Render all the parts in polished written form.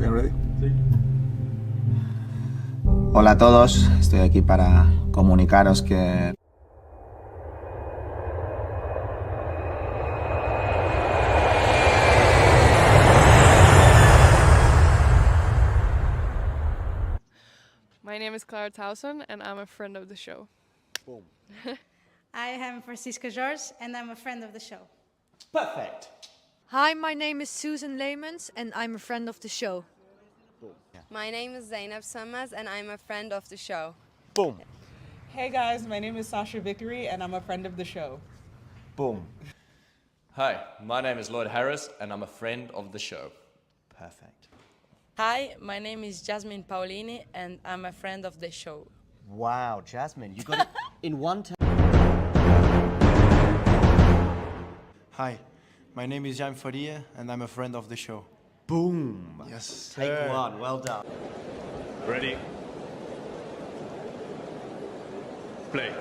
We are ready. Hola a todos, estoy aquí para comunicaros que... My name is Clara Towson, and I'm a friend of the show. Boom. I am Francisca George, and I'm a friend of the show. Perfect. Hi, my name is Susan Leemans, and I'm a friend of the show. My name is Zainab Sammaz, and I'm a friend of the show. Boom. Hey guys, my name is Sasha Vickery, and I'm a friend of the show. Boom. Hi, my name is Lloyd Harris, and I'm a friend of the show. Perfect. Hi, my name is Jasmine Paolini, and I'm a friend of the show. Wow, Jasmine, you got it in one time. Hi, my name is Jaime Faria, and I'm a friend of the show. Boom. Yes. Take one, well done. Ready? Play.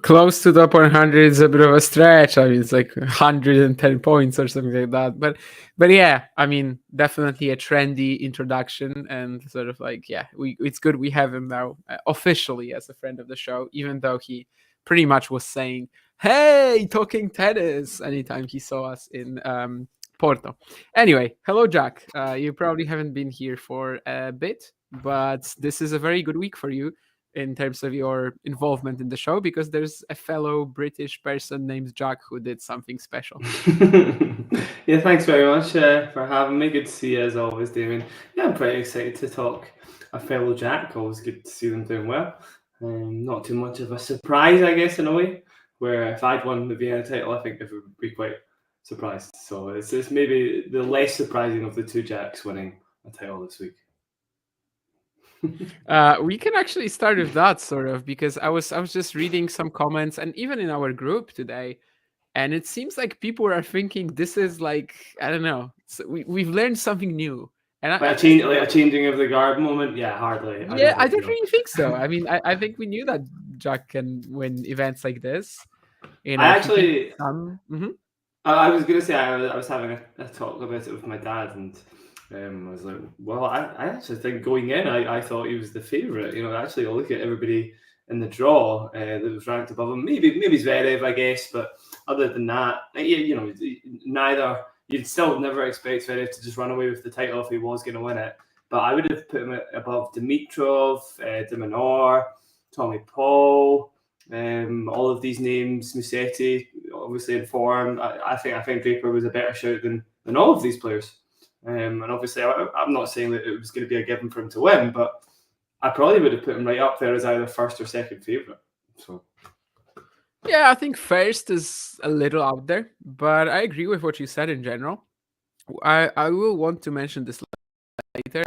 Close to top 100 is a bit of a stretch. I mean, it's like 110 points or something like that. But yeah, I mean, definitely a trendy introduction, and sort of like, yeah, it's good we have him now officially as a friend of the show, even though he pretty much was saying, "Hey, talking tennis," anytime he saw us in Porto. Anyway, hello, Jack. You probably haven't been here for a bit, but this is a very good week for you in terms of your involvement in the show, because there's a fellow British person named Jack who did something special. Yeah, thanks very much for having me. Good to see you as always, Damien. Yeah, I'm pretty excited to talk a fellow Jack. Always good to see them doing well. Not too much of a surprise, I guess, in a way, where if I'd won the Vienna title, I think everyone would be quite surprised. So it's maybe the less surprising of the two Jacks winning a title this week. We can actually start with that, sort of, because I was just reading some comments, and even in our group today, and it seems like people are thinking this is like, I don't know, so we've learned something new. And like a changing of the guard moment? Yeah, hardly. I don't really think so. I mean, I think we knew that Jack can win events like this. You know, I actually... Mm-hmm. I was going to say, I was having a talk about it with my dad, and I was like, well, I actually think going in, I thought he was the favourite. You know, actually, I'll look at everybody in the draw that was ranked above him. Maybe Zverev, I guess, but other than that, you know, neither. You'd still never expect Zverev to just run away with the title if he was going to win it. But I would have put him above Dimitrov, de Minaur, Tommy Paul, all of these names, Musetti, obviously in form. I think Draper was a better shout than all of these players. And obviously, I'm not saying that it was going to be a given for him to win, but I probably would have put him right up there as either first or second favourite. So, yeah, I think first is a little out there, but I agree with what you said in general. I will want to mention this later,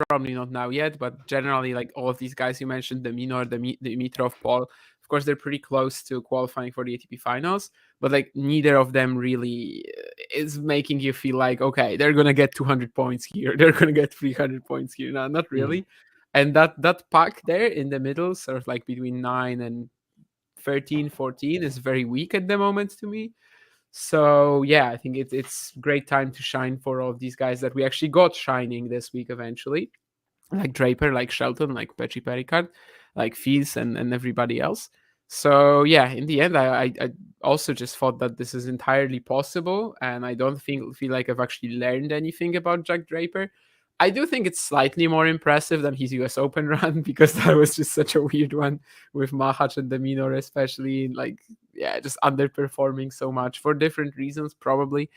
probably not now yet, but generally, like all of these guys you mentioned, the Minor, the Dimitrov, Paul, of course, they're pretty close to qualifying for the ATP finals, but like neither of them really is making you feel like, okay, they're going to get 200 points here, they're going to get 300 points here. No, not really. And that pack there in the middle, sort of like between 9 and 13, 14, is very weak at the moment to me. So yeah, I think it's great time to shine for all of these guys that we actually got shining this week eventually, like Draper, like Shelton, like Mpetshi Perricard, like Fils and everybody else. So yeah, in the end, I also just thought that this is entirely possible, and I don't feel like I've actually learned anything about Jack Draper. I do think it's slightly more impressive than his US Open run, because that was just such a weird one with Mahac and the Minor, especially, like, yeah, just underperforming so much for different reasons, probably.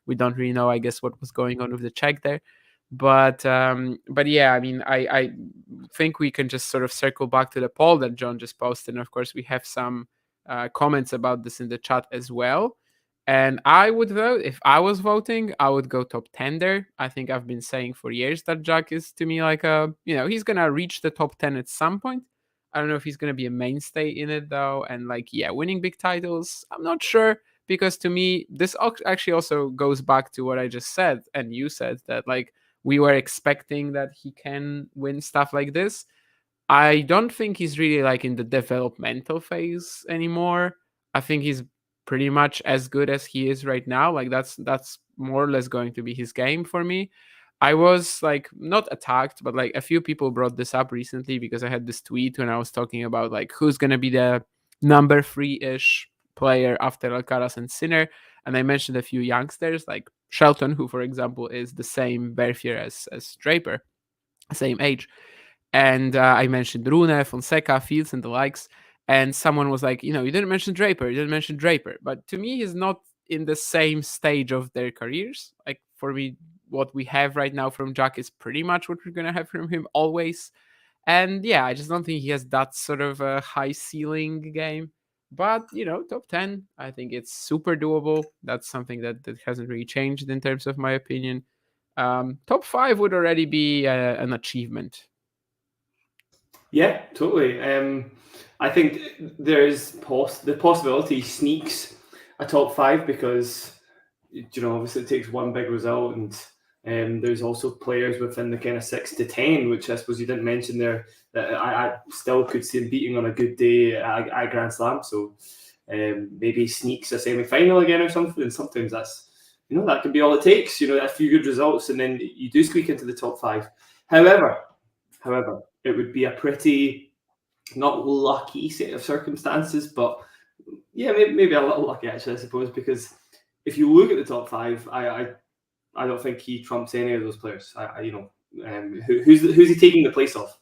We don't really know, I guess, what was going on with the Czech there. But yeah, I mean, I think we can just sort of circle back to the poll that John just posted. And of course, we have some comments about this in the chat as well. And I would vote, if I was voting, I would go top 10 there. I think I've been saying for years that Jack is, to me, like he's going to reach the top 10 at some point. I don't know if he's going to be a mainstay in it, though. And like, yeah, winning big titles, I'm not sure. Because to me, this actually also goes back to what I just said. And you said that, like, we were expecting that he can win stuff like this. I don't think he's really like in the developmental phase anymore. I think he's pretty much as good as he is right now. Like that's more or less going to be his game for me. I was like not attacked, but like a few people brought this up recently because I had this tweet when I was talking about like who's gonna be the number 3-ish player after Alcaraz and Sinner, and I mentioned a few youngsters like Shelton, who for example is the same birth year as Draper, same age, and I mentioned Rune, Fonseca, Fields, and the likes. And someone was like, you didn't mention Draper, but to me, he's not in the same stage of their careers. Like for me, what we have right now from Jack is pretty much what we're gonna have from him always. And yeah, I just don't think he has that sort of a high ceiling game. But top 10, I think it's super doable. That's something that hasn't really changed in terms of my opinion. Top 5 would already be an achievement. Yeah, totally. I think there's the possibility sneaks a top 5 because obviously it takes one big result, and there's also players within the kind of 6 to 10, which I suppose you didn't mention there, that I still could see him beating on a good day at Grand Slam. So maybe sneaks a semi-final again or something. And sometimes that's that can be all it takes. A few good results, and then you do squeak into the top 5. However, it would be a pretty not lucky set of circumstances, but yeah, maybe a little lucky actually, I suppose, because if you look at the top 5, I don't think he trumps any of those players. Who's he taking the place of?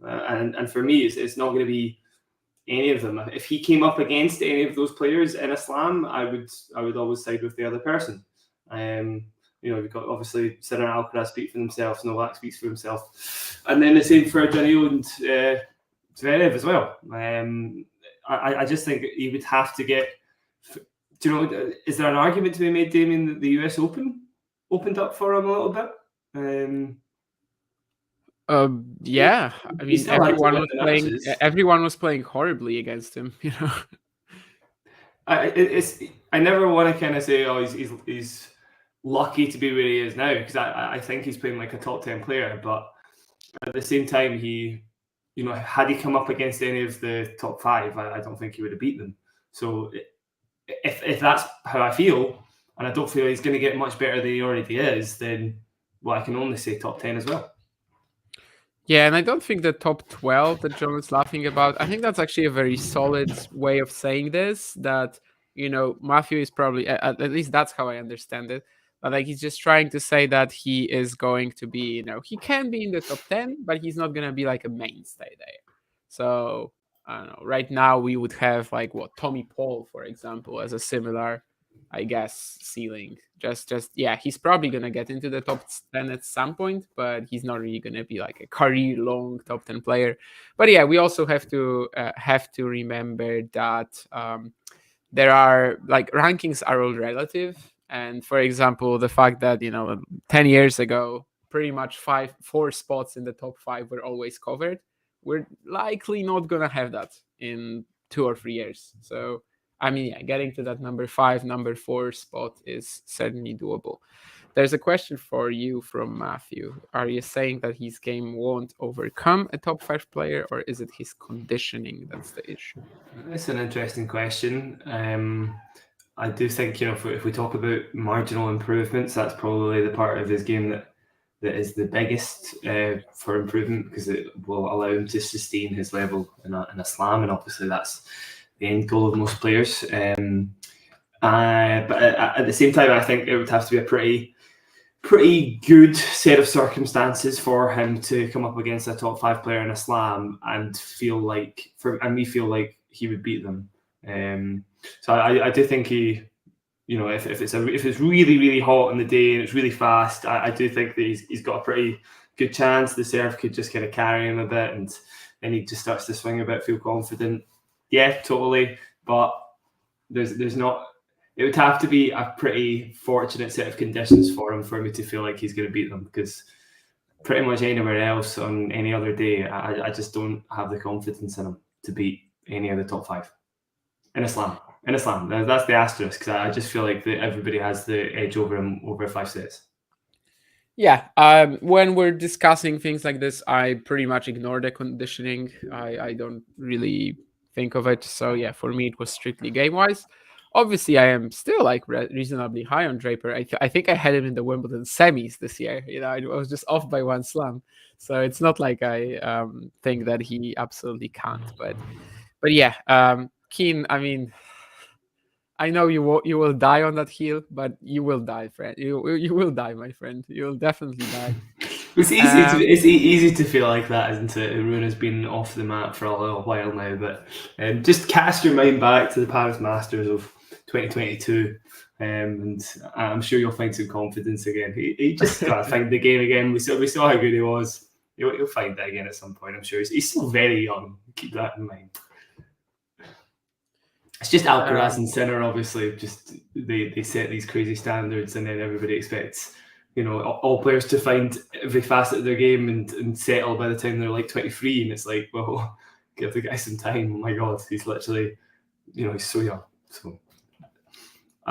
And for me, it's not going to be any of them. If he came up against any of those players in a slam, I would always side with the other person. We've got obviously Sinner and Alcaraz speak for themselves, Novak speaks for himself, and then the same for Janil and Zverev as well. I just think he would have to get. Is there an argument to be made, Damien, that the US Open opened up for him a little bit? Yeah, I mean everyone was playing horribly against him. I never want to kind of say, oh, he's lucky to be where he is now, because I think he's playing like a top 10 player, but at the same time, he, had he come up against any of the top 5, I don't think he would have beat them. So if that's how I feel, and I don't feel he's going to get much better than he already is, then I can only say top 10 as well. Yeah, and I don't think the top 12 that John is laughing about, I think that's actually a very solid way of saying this, that, Matthew is probably, at least that's how I understand it, but like he's just trying to say that he is going to be, he can be in the top 10, but he's not going to be like a mainstay there. So, I don't know, right now we would have like Tommy Paul, for example, as a similar, I guess, ceiling. Just yeah, he's probably going to get into the top 10 at some point, but he's not really going to be like a career-long top 10 player. But yeah, we also have to remember that there are, like, rankings are all relative. And for example, the fact that, 10 years ago, pretty much 4 spots in the top 5 were always covered. We're likely not going to have that in 2 or 3 years. So, I mean, yeah, getting to that number 5, number 4 spot is certainly doable. There's a question for you from Matthew. Are you saying that his game won't overcome a top 5 player, or is it his conditioning that's the issue? That's an interesting question. I do think, if we talk about marginal improvements, that's probably the part of his game that is the biggest for improvement, because it will allow him to sustain his level in a slam, and obviously that's the end goal of most players. But at the same time, I think it would have to be a pretty good set of circumstances for him to come up against a top 5 player in a slam and feel like he would beat them. So I do think he, if it's really, really hot in the day and it's really fast, I do think that he's got a pretty good chance. The serve could just kind of carry him a bit, and then he just starts to swing a bit, feel confident. Yeah, totally. But there's not. It would have to be a pretty fortunate set of conditions for him for me to feel like he's going to beat them, because pretty much anywhere else on any other day, I just don't have the confidence in him to beat any of the top 5 in a slam. That's the asterisk, because I just feel like that everybody has the edge over him over 5 sets. Yeah, when we're discussing things like this, I pretty much ignore the conditioning. I don't really think of it. So yeah, for me, it was strictly game-wise. Obviously, I am still like reasonably high on Draper. I think I had him in the Wimbledon semis this year. I was just off by one slam, so it's not like I think that he absolutely can't. But yeah, Keen. I mean, I know you will die on that hill, but you will die, friend. You will die, my friend. You will definitely die. It's easy to feel like that, isn't it? Runa's been off the mat for a little while now, but just cast your mind back to the Paris Masters of 2022, and I'm sure you'll find some confidence again. He just got to find the game again. We saw how good he was. He'll find that again at some point. I'm sure he's still very young. Keep that in mind. It's just Alcaraz and Sinner, obviously. Just they set these crazy standards, and then everybody expects all players to find every facet of their game and settle by the time they're like 23. And it's like, well, give the guy some time. Oh my God, he's literally, he's so young. So.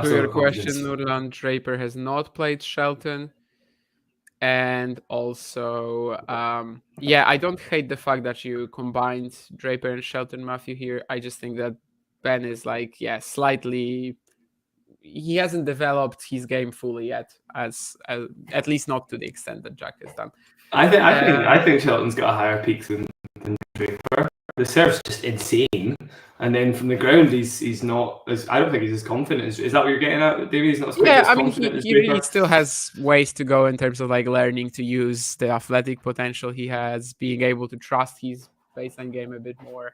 To your question, Nurlan, Draper has not played Shelton. And also, I don't hate the fact that you combined Draper and Shelton, Matthew, here. I just think that Ben is slightly... He hasn't developed his game fully yet, as at least not to the extent that Jack has done. I think Shelton's got a higher peak than Draper. The serve's just insane, and then from the ground, he's not as. I don't think he's as confident. Is that what you're getting at, David? He's not as confident as he really still has ways to go in terms of learning to use the athletic potential he has, being able to trust his baseline game a bit more,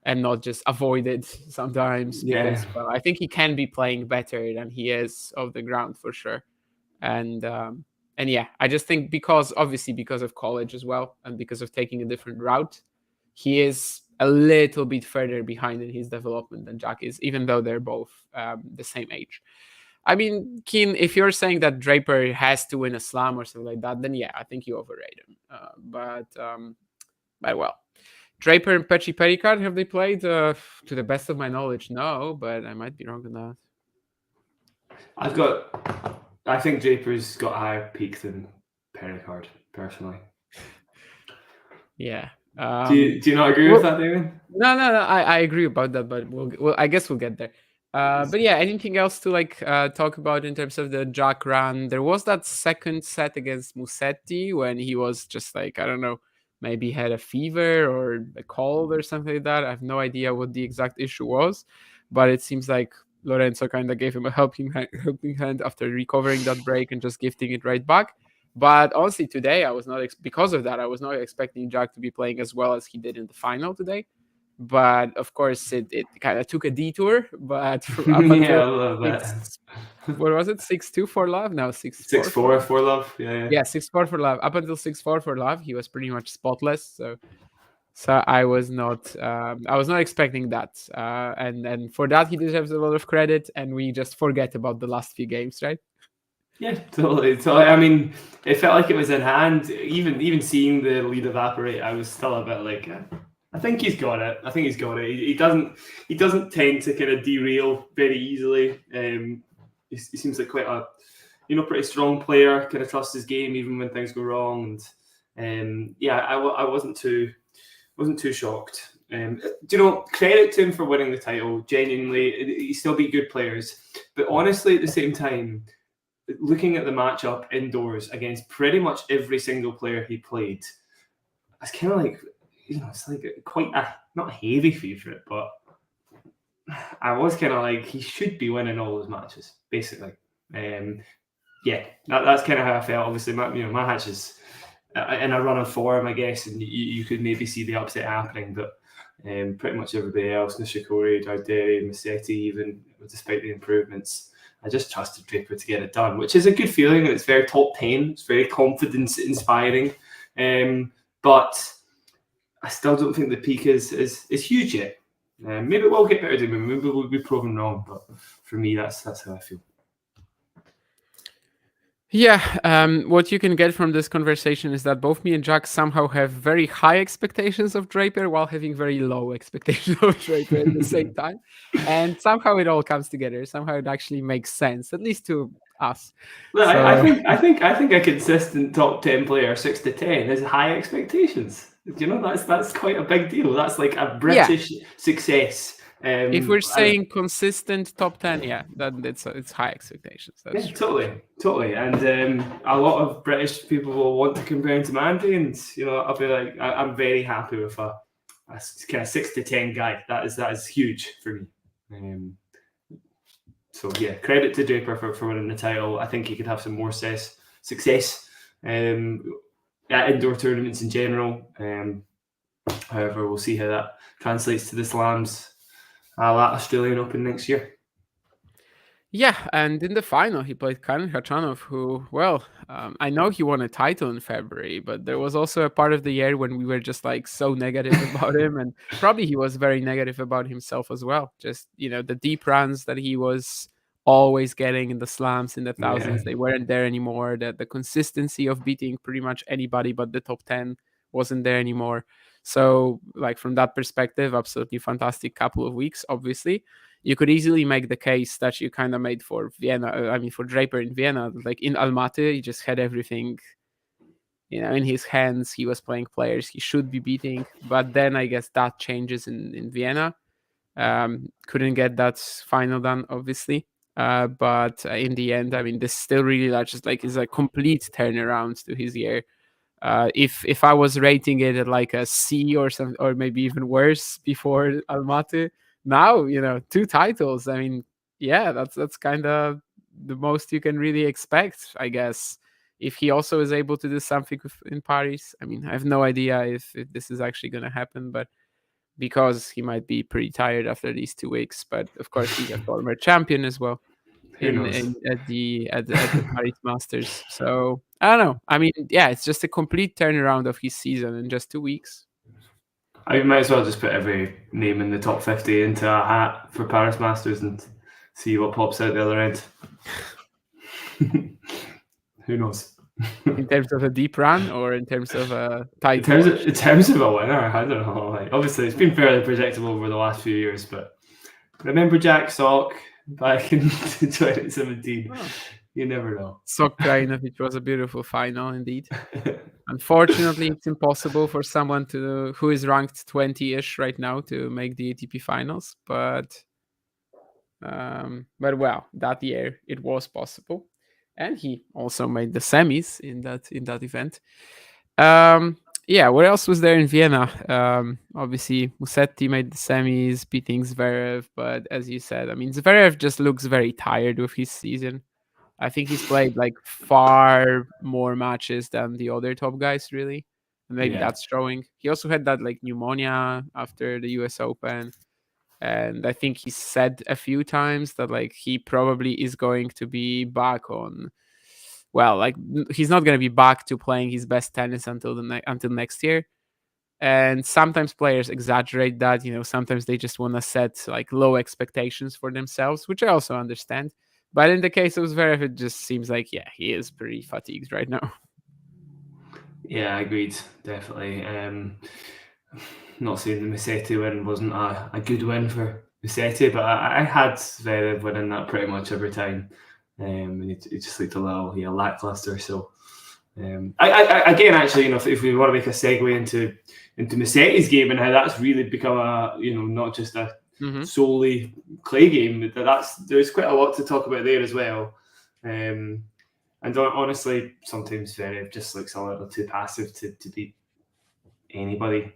and not just avoid it sometimes. Yeah. Because, I think he can be playing better than he is off the ground for sure. And I just think because of college as well, and because of taking a different route, he is a little bit further behind in his development than Jack is, even though they're both the same age. I mean, Keen, if you're saying that Draper has to win a slam or something like that, then I think you overrate him. But Draper and Mpetshi Perricard, have they played? To the best of my knowledge, no, but I might be wrong on that. I think Draper's got a higher peak than Perricard, personally. Yeah. Do you not agree with that, David? No. I agree about that, but I guess we'll get there. But anything else to talk about in terms of the Jack run? There was that second set against Musetti when he was just I don't know, maybe had a fever or a cold or something like that. I have no idea what the exact issue was, but it seems like Lorenzo kind of gave him a helping hand after recovering that break and just gifting it right back. But honestly, today because of that, I was not expecting Jack to be playing as well as he did in the final today. But of course, it kind of took a detour. But I love that. What was it? 6-2 for love? No, 6-4 for love. Yeah. Yeah, 6-4 for love. Up until 6-4 for love, he was pretty much spotless. So I was not expecting that. And for that, he deserves a lot of credit. And we just forget about the last few games, right? Yeah, totally. I mean, it felt like it was in hand. Even seeing the lead evaporate, I was still a bit I think he's got it. He doesn't tend to kind of derail very easily. He seems like quite a pretty strong player. Kind of trusts his game even when things go wrong. And I wasn't too shocked. Credit to him for winning the title. Genuinely, he still beat good players, but honestly, at the same time, looking at the matchup indoors against pretty much every single player he played, it's kind of it's quite a not heavy favourite, but I was kind of he should be winning all those matches, basically. That's kind of how I felt. Obviously, my hatch is in a run of form, I guess, and you could maybe see the upset happening, but pretty much everybody else, Nishikori, Darderi, Musetti, even despite the improvements, I just trusted Draper to get it done, which is a good feeling, and it's very top 10. It's very confidence inspiring, but I still don't think the peak is huge yet. Maybe it will get better than me. Maybe we'll be proven wrong, but for me, that's how I feel. Yeah, what you can get from this conversation is that both me and Jack somehow have very high expectations of Draper while having very low expectations of Draper at the same time. And somehow it all comes together. Somehow it actually makes sense, at least to us. Well, so... I think a consistent top 10 player, 6 to 10, has high expectations. That's quite a big deal. That's like a British success If we're saying consistent top 10, yeah, then it's high expectations. That's true. Totally. And a lot of British people will want to compare him to Mandy, and I'll be like, I'm very happy with a kind of 6 to 10 guy. That is huge for me. So yeah, credit to Draper for winning the title. I think he could have some more success at indoor tournaments in general. However, we'll see how that translates to the slams at Australian Open next year. Yeah, and in the final, he played Karen Khachanov, who, I know he won a title in February, but there was also a part of the year when we were just like so negative about him, and probably he was very negative about himself as well. Just, the deep runs that he was always getting in the slams in the thousands, they weren't there anymore. The consistency of beating pretty much anybody but the top 10 wasn't there anymore. So, like, from that perspective, absolutely fantastic couple of weeks, obviously. You could easily make the case that you kind of made for Vienna, for Draper in Vienna. Like in Almaty, he just had everything, in his hands. He was playing players he should be beating. But then I guess that changes in Vienna. Couldn't get that final done, obviously. But in the end, this still really is a complete turnaround to his year. If I was rating it at like a C or something, or maybe even worse before Almaty, now 2 titles. That's kind of the most you can really expect, I guess. If he also is able to do something in Paris, I have no idea if this is actually going to happen, but because he might be pretty tired after these 2 weeks. But of course, he's a former champion as well at the Paris Masters. So I don't know. It's just a complete turnaround of his season in just 2 weeks. I might as well just put every name in the top 50 into a hat for Paris Masters and see what pops out the other end. Who knows? In terms of a deep run or in terms of a title? In terms of a winner, I don't know. Obviously, it's been fairly predictable over the last few years, but remember Jack Sock back in 2017? Oh. You never know. Sock Krajinovic was a beautiful final indeed. Unfortunately, it's impossible for someone who is ranked 20-ish right now to make the ATP finals. But that year it was possible, and he also made the semis in that event. What else was there in Vienna? Obviously, Musetti made the semis, beating Zverev. But as you said, Zverev just looks very tired with his season. I think he's played like far more matches than the other top guys, really. And maybe that's showing. He also had that like pneumonia after the US Open. And I think he said a few times that like he probably is going to be back on. Well, like he's not going to be back to playing his best tennis until next year. And sometimes players exaggerate that. Sometimes they just want to set like low expectations for themselves, which I also understand. But in the case of Zverev, it just seems like, he is pretty fatigued right now. Yeah, agreed. Definitely. Not saying the Musetti win wasn't a good win for Musetti, but I had Zverev winning that pretty much every time. And he just looked a little lackluster. So, again, actually, if we want to make a segue into Musetti's game and how that's really become not just a solely clay game, there's quite a lot to talk about there as well. And honestly, sometimes Zverev just looks a little too passive to beat anybody.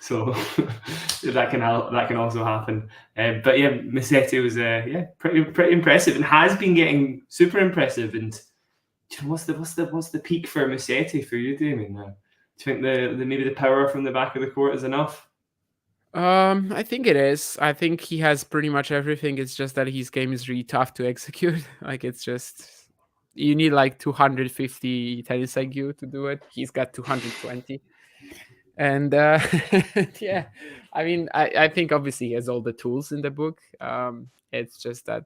So that can also happen. But Musetti was pretty impressive and has been getting super impressive. And what's the peak for Musetti for you, Damien? Do you think maybe the power from the back of the court is enough? I think it is. I think he has pretty much everything. It's just that his game is really tough to execute. Like it's just you need like 250 tennis IQ to do it. He's got 220. And I think obviously he has all the tools in the book. It's just that,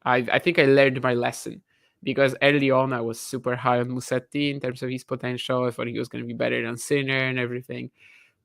I think I learned my lesson because early on I was super high on Musetti in terms of his potential. I thought he was going to be better than Sinner and everything.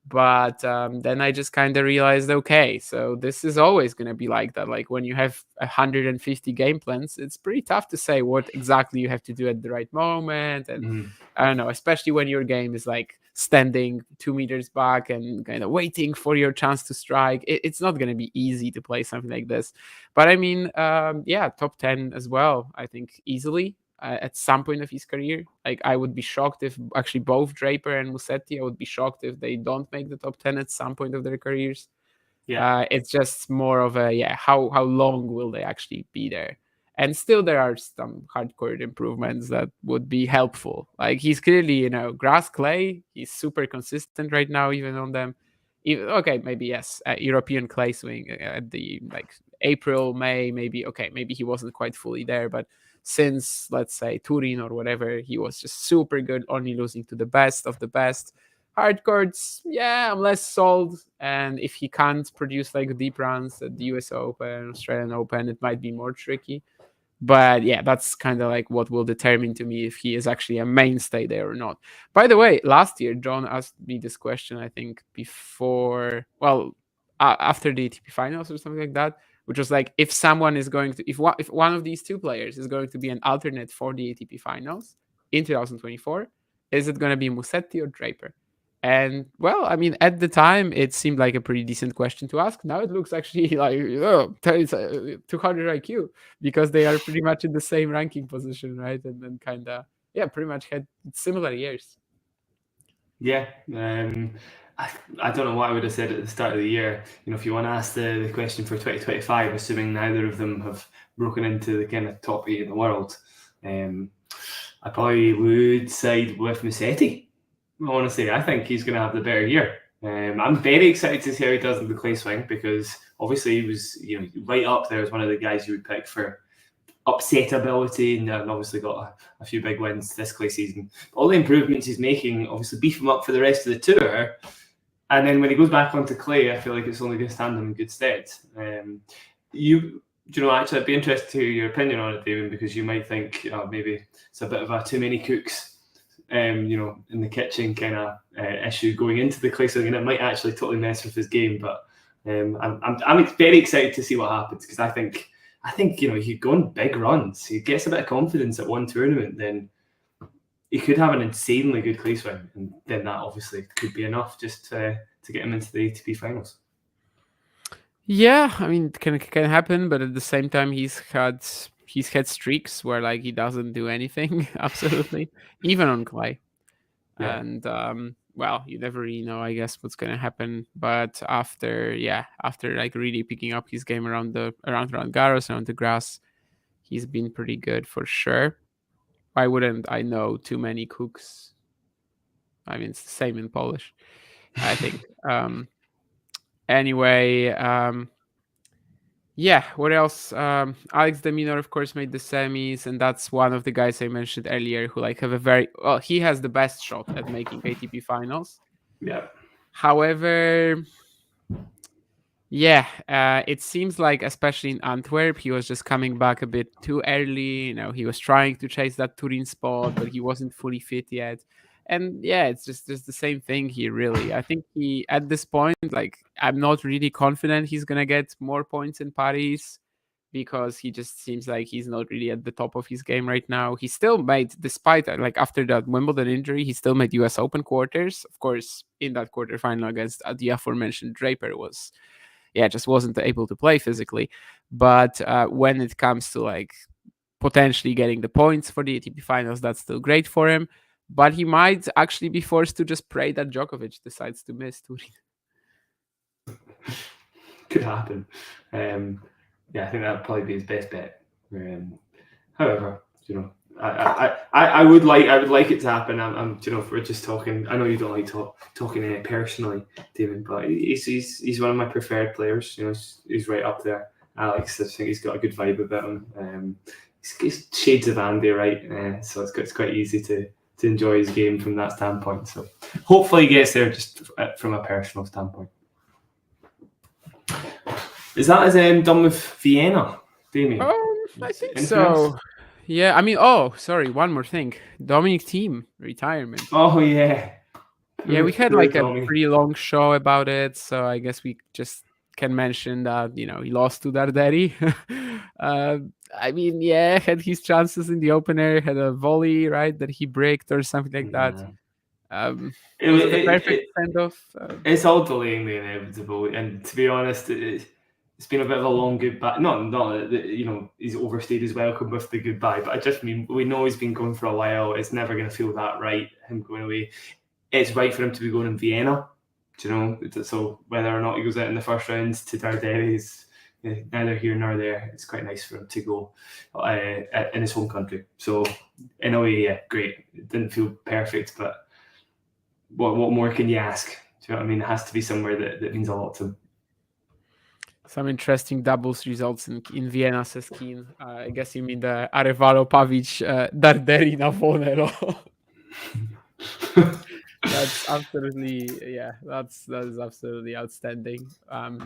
But then I just kind of realized, okay, so this is always going to be like that. Like when you have 150 game plans, it's pretty tough to say what exactly you have to do at the right moment. And I don't know, especially when your game is like standing 2 meters back and kind of waiting for your chance to strike. It's not going to be easy to play something like this. But I mean, top 10 as well, I think easily at some point of his career. Like, I would be shocked if actually both Draper and Musetti, I would be shocked if they don't make the top 10 at some point of their careers. Yeah. It's just more of a, how long will they actually be there? And still, there are some hardcore improvements that would be helpful. Like, he's clearly, grass, clay. He's super consistent right now, even on them. Maybe yes, European clay swing at the April, May, maybe. Okay, maybe he wasn't quite fully there, but since, let's say, Turin or whatever, he was just super good, only losing to the best of the best. Hard courts, I'm less sold. And if he can't produce deep runs at the US Open, Australian Open, it might be more tricky. But that's kind of what will determine to me if he is actually a mainstay there or not. By the way, last year, John asked me this question, I think, after the ATP finals or something like that, which was if someone is going to, if one of these two players is going to be an alternate for the ATP finals in 2024, is it going to be Musetti or Draper? And at the time, it seemed like a pretty decent question to ask. Now it looks actually it's 200 IQ, because they are pretty much in the same ranking position, right? And then kind of, pretty much had similar years. Yeah. I don't know what I would have said at the start of the year. If you want to ask the question for 2025, assuming neither of them have broken into the kind of top 8 in the world, I probably would side with Musetti. Honestly, I think he's going to have the better year. I'm very excited to see how he does in the clay swing, because obviously he was right up there as one of the guys you would pick for upset ability, and obviously got a few big wins this clay season. All the improvements he's making obviously beef him up for the rest of the tour. And then when he goes back onto clay, I feel like it's only going to stand him in good stead. Actually, I'd be interested to hear your opinion on it, David, because you might think maybe it's a bit of a too many cooks, in the kitchen kind of issue going into the clay swing, and it might actually totally mess with his game. But I'm very excited to see what happens, because I think he go on big runs, he gets a bit of confidence at one tournament, then he could have an insanely good clay swing, and then that obviously could be enough just to get him into the ATP finals. Yeah, it can happen, but at the same time, he's had streaks where he doesn't do anything absolutely, even on clay. Yeah. And you never really know, I guess, what's going to happen. But after really picking up his game around Garros, around the grass, he's been pretty good for sure. Why wouldn't I know too many cooks? It's the same in Polish, I think. Anyway, what else? Alex de Minaur, of course, made the semis, and that's one of the guys I mentioned earlier who have he has the best shot at making ATP finals. Yeah. However, it seems like, especially in Antwerp, he was just coming back a bit too early. He was trying to chase that Turin spot, but he wasn't fully fit yet. And it's just the same thing here, really. I think he, at this point, I'm not really confident he's going to get more points in Paris, because he just seems like he's not really at the top of his game right now. He still made, despite, after that Wimbledon injury, he still made US Open quarters. Of course, in that quarterfinal against the aforementioned Draper just wasn't able to play physically. But when it comes to potentially getting the points for the ATP finals, that's still great for him. But he might actually be forced to just pray that Djokovic decides to miss Turin. Could happen. I think that would probably be his best bet. However, I would like it to happen. If we're just talking, I know you don't like talking personally, David, but he's one of my preferred players. He's right up there. Alex, I think he's got a good vibe about him. He's shades of Andy, right? So it's quite easy to enjoy his game from that standpoint. So hopefully he gets there just from a personal standpoint. Is that as done with Vienna, Damien? I think so. Yeah, sorry, one more thing. Dominic Thiem retirement. Oh, yeah. Yeah, we had a pretty long show about it, so I guess we just can mention that, he lost to Darderi. Had his chances in the opener, had a volley, right, that he bricked or something like that. Was it the perfect send-off? It's all delaying the inevitable, and to be honest, it's been a bit of a long goodbye. Not that he's overstayed his welcome with the goodbye, but I just mean we know he's been going for a while. It's never going to feel that right, him going away. It's right for him to be going in Vienna, so whether or not he goes out in the first round to Darderi is neither here nor there. It's quite nice for him to go in his home country. So in a way, yeah, great. It didn't feel perfect, but what more can you ask? Do you know what I mean? It has to be somewhere that means a lot to him. Some interesting doubles results in Vienna, says Keen. I guess you mean the Arevalo Pavic Darderi Navonero. That's absolutely, that is absolutely outstanding.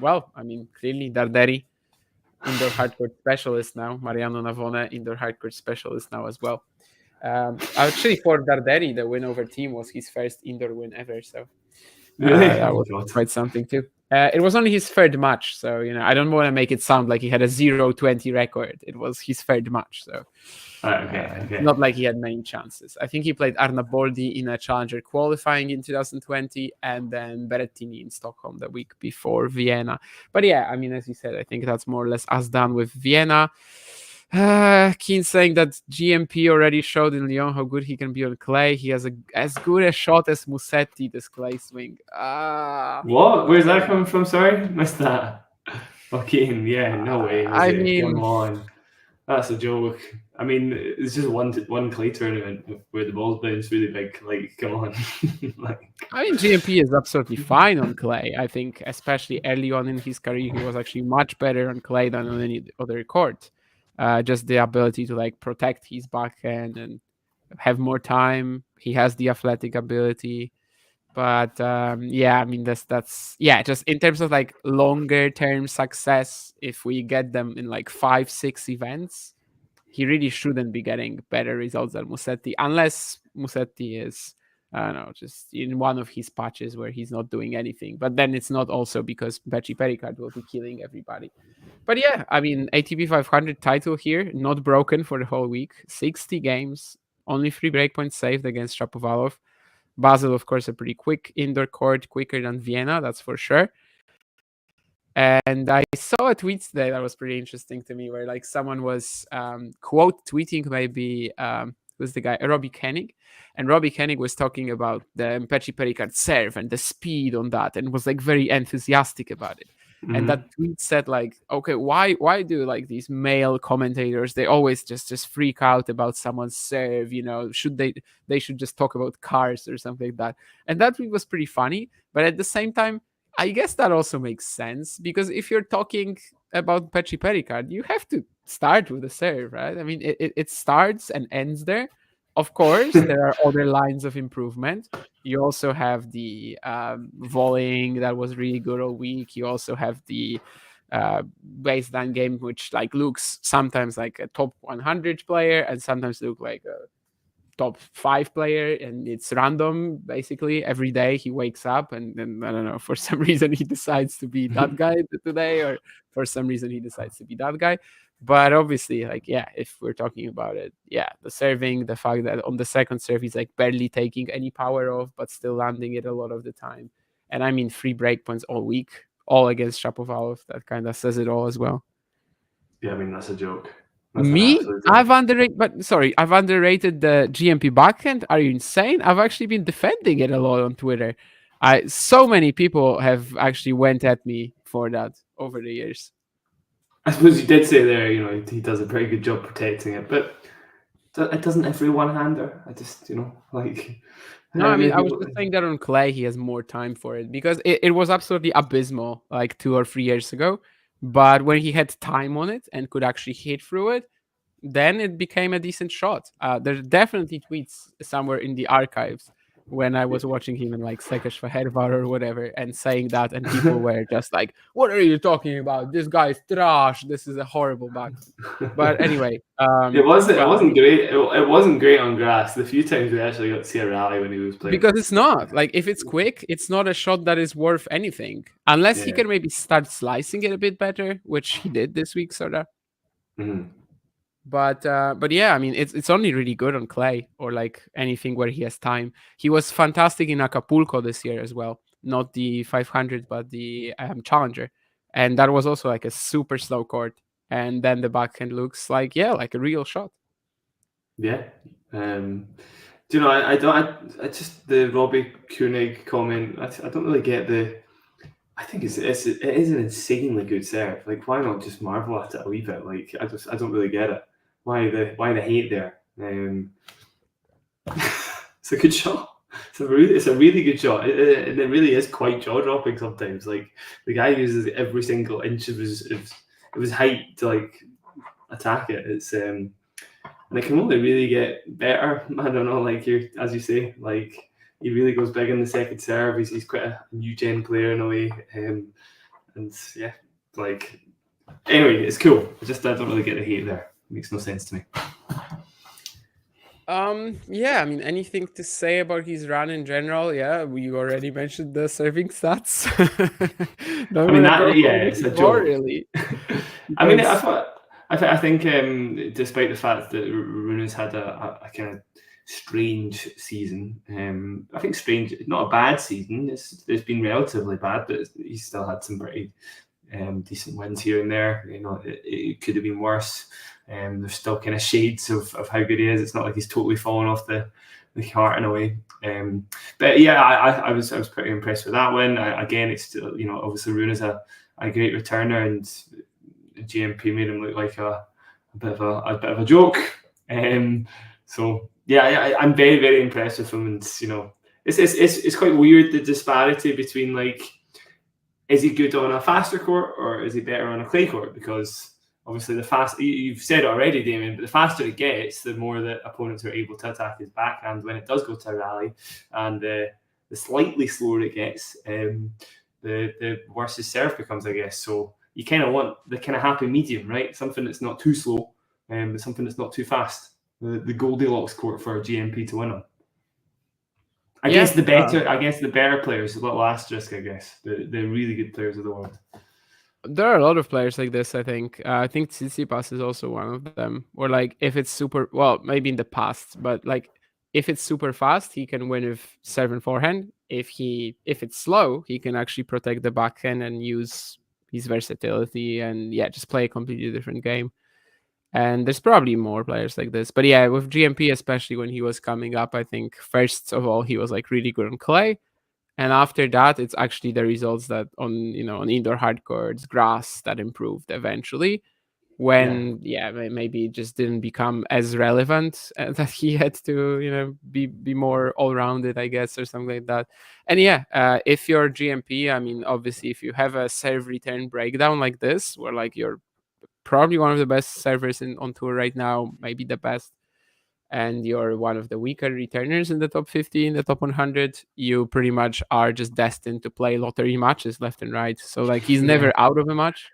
Well, I mean, clearly Darderi, indoor hardcourt specialist now. Mariano Navone, indoor hardcourt specialist now as well. Actually, for Darderi, the win over Team was his first indoor win ever. So that was quite something too. It was only his third match, so I don't want to make it sound like he had a 0-20 record. It was his third match, so okay. Not like he had many chances. I think he played Arna Boldi in a challenger qualifying in 2020, and then Berrettini in Stockholm the week before Vienna. But yeah, I mean, as you said, I think that's more or less us done with Vienna. Keen saying that GMP already showed in Lyon how good he can be on clay. He has as good a shot as Musetti, this clay swing. What? Where's that coming from? Sorry, missed that. Keen, yeah, no way. I mean, come on, that's a joke. I mean, it's just one clay tournament where the ball's bounced really big. Like, come on. I mean, GMP is absolutely fine on clay. I think, especially early on in his career, he was actually much better on clay than on any other court. Just the ability to protect his backhand and have more time. He has the athletic ability, but I mean that's just in terms of longer term success. If we get them in 5-6 events, he really shouldn't be getting better results than Musetti, unless Musetti is just in one of his patches where he's not doing anything. But then it's not also because Mpetshi Perricard will be killing everybody. But yeah, I mean, ATP 500 title here, not broken for the whole week. 60 games, only 3 breakpoints saved against Shapovalov. Basel, of course, a pretty quick indoor court, quicker than Vienna, that's for sure. And I saw a tweet today that was pretty interesting to me, where someone was quote tweeting maybe who's the guy, Robbie Koenig, and Robbie Koenig was talking about the Mpetshi Perricard serve and the speed on that, and was very enthusiastic about it. Mm-hmm. And that tweet said okay, why do these male commentators, they always just freak out about someone's serve? Should they should just talk about cars or something like that? And that tweet was pretty funny, but at the same time, I guess that also makes sense, because if you're talking about Mpetshi Perricard, you have to start with the serve, right? I mean, it starts and ends there. Of course, there are other lines of improvement. You also have the volleying that was really good all week. You also have the baseline game, which looks sometimes like a top 100 player and sometimes look like a top 5 player, and it's random. Basically every day he wakes up and then, I don't know, for some reason he decides to be that guy today, or for some reason he decides to be that guy. But obviously, if we're talking about it, the serving, the fact that on the second serve he's barely taking any power off but still landing it a lot of the time, and I mean 3 breakpoints all week, all against Shapovalov, that kind of says it all as well. Yeah, I mean, that's a joke. I've underrated the GMP backhand. Are you insane? I've actually been defending it a lot on Twitter. So many people have actually went at me for that over the years. I suppose you did say there, he does a pretty good job protecting it, but it doesn't every one-hander. I just, No, I mean, I was just saying that on clay he has more time for it, because it was absolutely abysmal 2 or 3 years ago. But when he had time on it and could actually hit through it, then it became a decent shot. There's definitely tweets somewhere in the archives when I was watching him in Sekesh Fehervar or whatever, and saying that, and people were just what are you talking about? This guy's trash. This is a horrible back. But anyway, it wasn't great. It wasn't great on grass. The few times we actually got to see a rally when he was playing, because it's not if it's quick, it's not a shot that is worth anything unless he can maybe start slicing it a bit better, which he did this week, sort of. Mm-hmm. But yeah, I mean, it's only really good on clay or like anything where he has time. He was fantastic in Acapulco this year as well, not the 500 but the Challenger, and that was also like a super slow court. And then the backhand looks like like a real shot. Yeah. Do you know? I just the Robbie Koenig comment. I don't really get the. I think it is an insanely good serve. Like, why not just marvel at it a wee bit? Like, I don't really get it. Why the hate there? It's a good shot. It's a really good shot. It really is quite jaw dropping sometimes. Like, the guy uses every single inch of his height to like attack it. It's and it can only really get better. I don't know. Like, as you say, like, he really goes big in the second serve. He's quite a new gen player in a way, and yeah, like, anyway, it's cool. I don't really get the hate there. It makes no sense to me. Yeah, I mean, anything to say about his run in general? Yeah, we already mentioned the serving stats. It's a joke. Really. I mean, I think despite the fact that Rune's had a kind of strange season, I think strange, not a bad season. It's been relatively bad, but he's still had some pretty decent wins here and there. You know, it could have been worse. There's still kind of shades of how good he is. It's not like he's totally fallen off the cart in a way. But yeah, I was pretty impressed with that one. Again, it's still, you know, obviously Rune is a great returner, and GMP made him look like a bit of a joke. So yeah, I'm very, very impressed with him, and you know, it's quite weird, the disparity between, like, is he good on a faster court or is he better on a clay court? Because obviously you've said it already, Damien, but the faster it gets, the more that opponents are able to attack his backhand when it does go to a rally, and the slightly slower it gets, the worse his serve becomes, I guess. So you kind of want the kind of happy medium, right? Something that's not too slow, but something that's not too fast. The Goldilocks court for a GMP to win on. Against the better players, a little asterisk, I guess. The really good players of the world. There are a lot of players like this, I think. I think Tsitsipas is also one of them. Or like, if it's super, well, maybe in the past, but like, if it's super fast, he can win with serve and forehand. If it's slow, he can actually protect the backhand and use his versatility and just play a completely different game. And there's probably more players like this. But yeah, with GMP, especially when he was coming up, I think first of all, he was like really good on clay. And after that, it's actually the results that on indoor hard courts, grass, that improved eventually. When maybe it just didn't become as relevant, that he had to be more all-rounded, I guess, or something like that. And if you're GMP, I mean, obviously, if you have a serve return breakdown like this, where like you're probably one of the best servers on tour right now, maybe the best, and you're one of the weaker returners in the top 50, in the top 100, you pretty much are just destined to play lottery matches left and right. So like, he's never out of a match,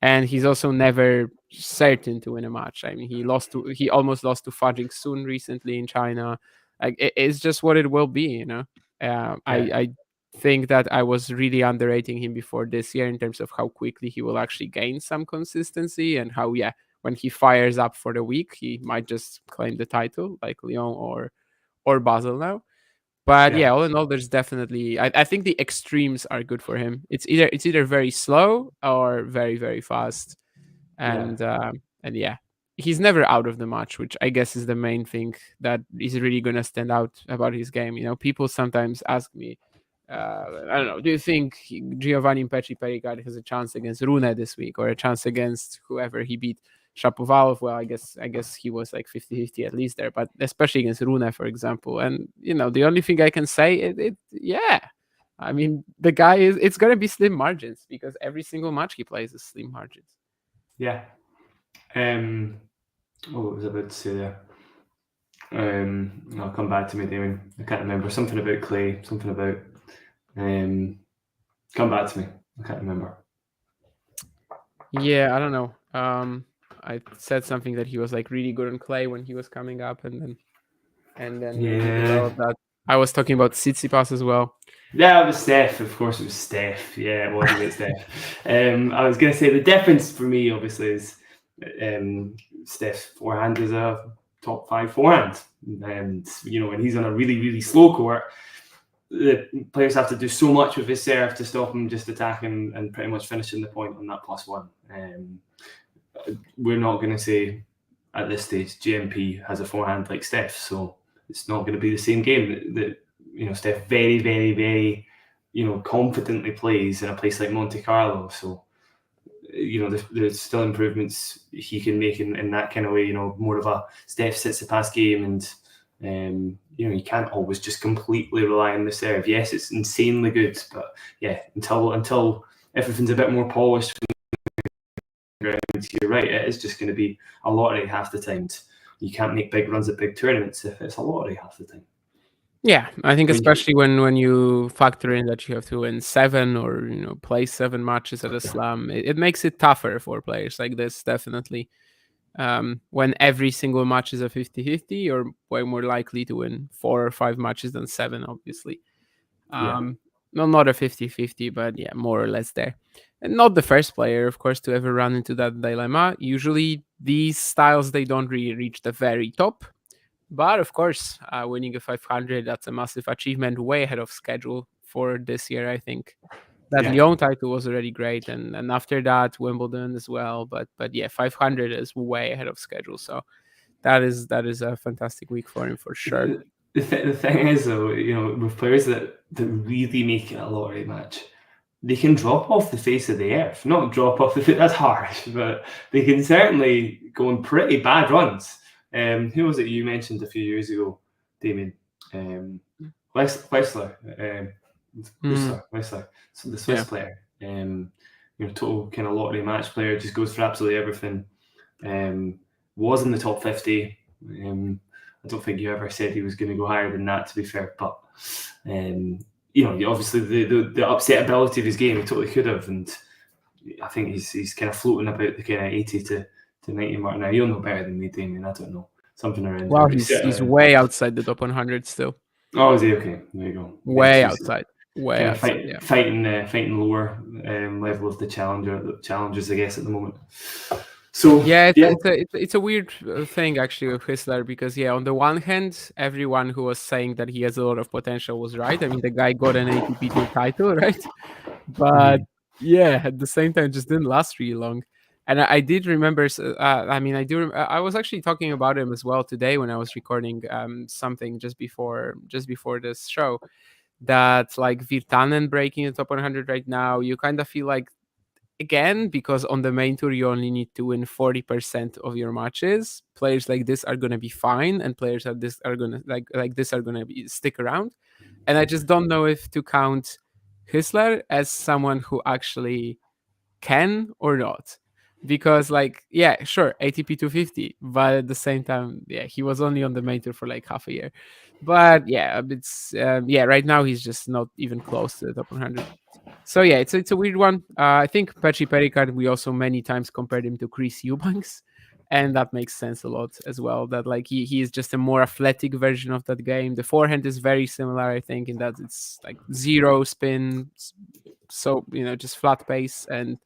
and he's also never certain to win a match. I mean, he almost lost to Fajing Sun recently in China. Like, it's just what it will be, I think that I was really underrating him before this year in terms of how quickly he will actually gain some consistency, and how when he fires up for the week, he might just claim the title like Lyon or Basel now. But all in all, there's definitely, I think the extremes are good for him. It's either very slow or very, very fast, and he's never out of the match, which I guess is the main thing that is really going to stand out about his game. People sometimes ask me, I don't know, do you think Giovanni Mpetshi Perricard has a chance against Rune this week, or a chance against whoever he beat? Shapovalov, well, I guess he was like 50-50 at least there, but especially against Rune, for example. And the only thing I can say, I mean, the guy it's gonna be slim margins, because every single match he plays is slim margins. Yeah. What was I about to say there? I'll come back to me, Damien. I can't remember. Something about clay. Something about. Come back to me. I can't remember. Yeah, I don't know. I said something that he was like really good on clay when he was coming up, and then that. I was talking about Tsitsipas as well. Yeah, it was Steph. Of course, it was Steph. Yeah, it was about Steph. I was going to say the difference for me, obviously, is Steph's forehand is a top 5 forehand, and when he's on a really, really slow court, the players have to do so much with his serve to stop him just attacking and pretty much finishing the point on that +1. We're not going to say at this stage GMP has a forehand like Steph, so it's not going to be the same game that Steph very, very, very confidently plays in a place like Monte Carlo. So there's still improvements he can make in that kind of way. More of a Steph Tsitsipas game, and you can't always just completely rely on the serve. Yes, it's insanely good, but yeah, until everything's a bit more polished from the ground, you're right, it is just going to be a lottery half the time. You can't make big runs at big tournaments if it's a lottery half the time. Yeah, I think especially when you factor in that you have to win 7 or play 7 matches at a slam, it makes it tougher for players like this, definitely. When every single match is a 50-50, you're way more likely to win 4 or 5 matches than 7, obviously. Not a 50-50, but yeah, more or less there. And not the first player, of course, to ever run into that dilemma. Usually these styles, they don't really reach the very top. But of course, winning a 500, that's a massive achievement, way ahead of schedule for this year, I think. That Lyon title was already great, and after that, Wimbledon as well. But yeah, 500 is way ahead of schedule. So that is a fantastic week for him, for sure. The thing is, though, with players that really make it a lottery match, they can drop off the face of the earth. Not drop off the face, that's harsh, but they can certainly go on pretty bad runs. Who was it you mentioned a few years ago, Damien? Weissler. Weissler. So the Swiss player. Total kind of lottery match player, just goes for absolutely everything. Was in the top 50. I don't think you ever said he was going to go higher than that, to be fair. But obviously the upset ability of his game, he totally could have, and I think he's kind of floating about the kind of 80 to 90 mark now. You'll know better than me, Damien. I don't know, something around. Well, he's way outside the top 100 still. Oh, is he? Okay, there you go. Way outside. Way outside. Fighting lower level of the challengers, I guess, at the moment. So yeah, it's a weird thing actually with Whistler, because on the one hand, everyone who was saying that he has a lot of potential was right. I mean, the guy got an ATP Tour title, right? But at the same time, just didn't last really long. And I did remember. I was actually talking about him as well today when I was recording something just before this show. That like Virtanen breaking the top 100 right now, you kind of feel like, again, because on the main tour you only need to win 40% of your matches, players like this are gonna be fine, and players like this are gonna stick around. And I just don't know if to count Whistler as someone who actually can or not. Because sure, ATP 250, but at the same time, he was only on the main tour for like half a year. But it's right now he's just not even close to the top 100. So it's a weird one. I think Mpetshi Perricard, we also many times compared him to Chris Eubanks, and that makes sense a lot as well. That he is just a more athletic version of that game. The forehand is very similar, I think, in that it's like zero spin, so just flat pace, and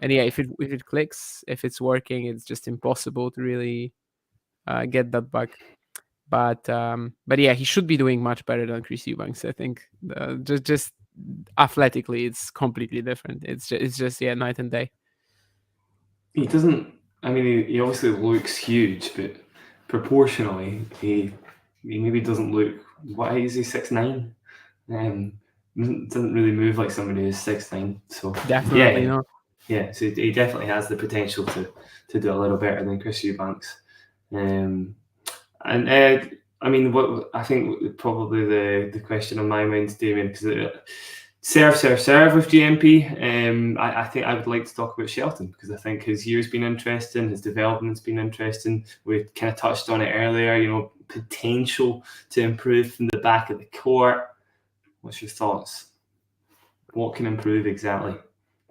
if it clicks, if it's working, it's just impossible to really get that back. But he should be doing much better than Chris Eubanks, I think. Just athletically, it's completely different. It's just night and day. He doesn't. I mean, he obviously looks huge, but proportionally, he maybe doesn't look. What height is he? 6'9". Doesn't really move like somebody who's 6'9". So definitely not. Yeah, so he definitely has the potential to do a little better than Chris Eubanks. What I think probably the question on my mind, Damien, because serve with GMP. I think I would like to talk about Shelton, because I think his year's been interesting, his development's been interesting. We kind of touched on it earlier. Potential to improve from the back of the court. What's your thoughts? What can improve exactly?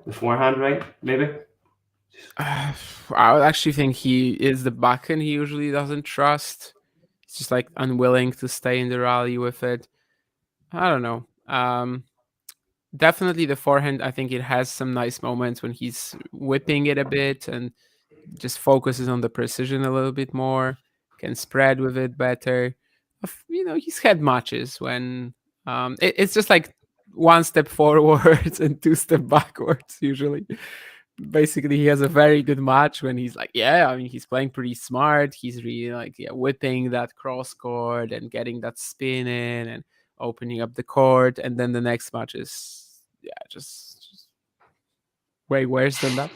The forehand, right? Maybe. I would actually think he is the backhand he usually doesn't trust. He's just like unwilling to stay in the rally with it. I don't know. Definitely the forehand, I think it has some nice moments when he's whipping it a bit, and just focuses on the precision a little bit more, can spread with it better. He's had matches when it's just like one step forwards and two step backwards usually. Basically, he has a very good match when he's like, he's playing pretty smart. He's really like, whipping that cross court and getting that spin in and opening up the court. And then the next match is, just way worse than that.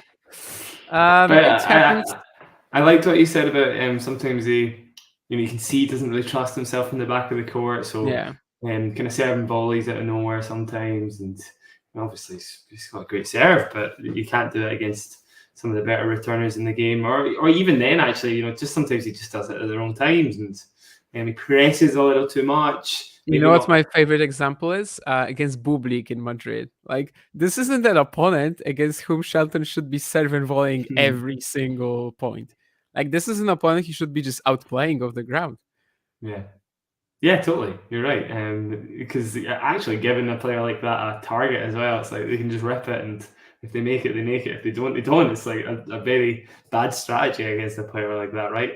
I liked what you said about sometimes you can see he doesn't really trust himself in the back of the court. So kind of serving volleys out of nowhere sometimes, and obviously he's got a great serve, but you can't do it against some of the better returners in the game, or even then actually, just sometimes he just does it at the wrong times, and he presses a little too much. You know what my favorite example is? Against Bublik in Madrid. Like, this isn't an opponent against whom Shelton should be serving volleying every single point. Like, this is an opponent he should be just outplaying off the ground. Yeah, totally. You're right. Because actually giving a player like that a target as well, it's like they can just rip it, and if they make it, they make it. If they don't, they don't. It's like a very bad strategy against a player like that, right?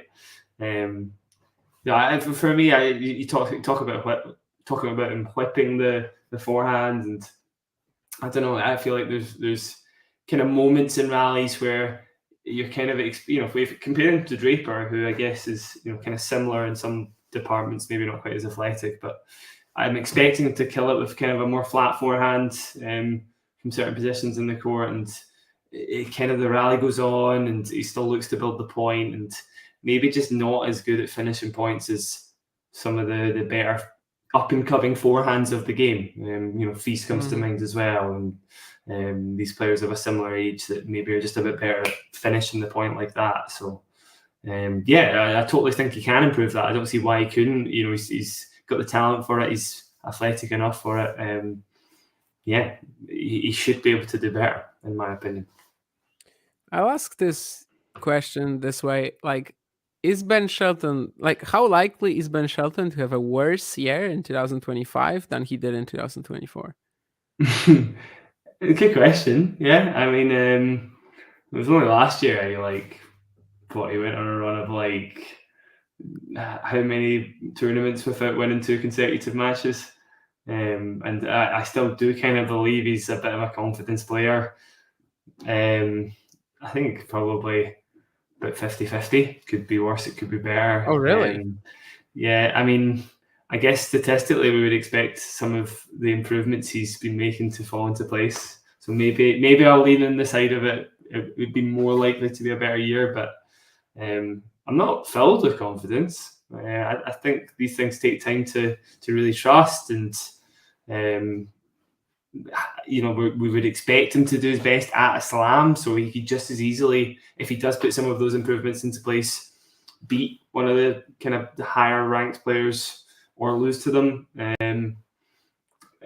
For me, you talk about talking about him whipping the forehand, and I don't know. I feel like there's kind of moments in rallies where you're kind of if we compare him to Draper, who I guess is kind of similar in some departments, maybe not quite as athletic, but I'm expecting him to kill it with kind of a more flat forehand from certain positions in the court, and it kind of the rally goes on, and he still looks to build the point, and maybe just not as good at finishing points as some of the better up and coming forehands of the game. Feast comes to mind as well, and these players of a similar age that maybe are just a bit better at finishing the point like that. So I totally think he can improve that. I don't see why he couldn't. He's got the talent for it. He's athletic enough for it. He should be able to do better, in my opinion. I'll ask this question this way: like, is Ben Shelton, like, how likely is Ben Shelton to have a worse year in 2025 than he did in 2024? Good question. Yeah, I mean, it was only last year he went on a run of how many tournaments without winning 2 consecutive matches, and I still do kind of believe he's a bit of a confidence player. I think probably about 50-50. Could be worse, it could be better. Oh, really? I mean, I guess statistically we would expect some of the improvements he's been making to fall into place. So maybe I'll lean on the side of it. It would be more likely to be a better year, but I'm not filled with confidence. I think these things take time to really trust, and we would expect him to do his best at a slam, so he could just as easily, if he does put some of those improvements into place, beat one of the kind of the higher ranked players or lose to them.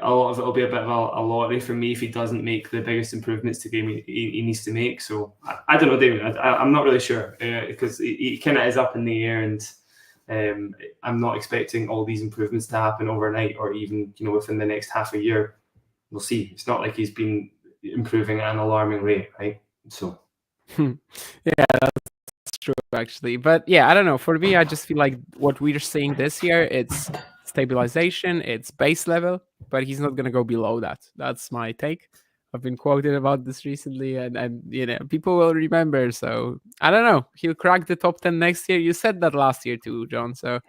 A lot of it will be a bit of a lottery for me if he doesn't make the biggest improvements to game he needs to make. So I don't know, David. I'm not really sure because he kind of is up in the air, and I'm not expecting all these improvements to happen overnight or even within the next half a year. We'll see. It's not like he's been improving at an alarming rate, right? So yeah, that's true actually. But yeah, I don't know. For me, I just feel like what we're seeing this year, it's stabilization, it's base level, but he's not going to go below that. That's my take. I've been quoted about this recently, and people will remember. So I don't know. He'll crack the top 10 next year. You said that last year too, John. So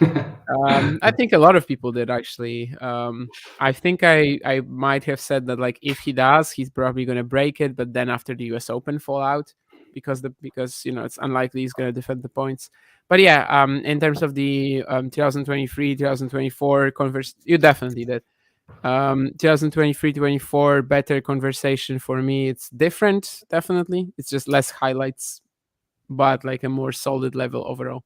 I think a lot of people did actually. I think I might have said that if he does, he's probably going to break it. But then after the US Open fallout, because it's unlikely he's going to defend the points. But yeah, in terms of the 2023, 2024 you definitely did. 2023-24 better conversation for me. It's different, definitely. It's just less highlights, but a more solid level overall.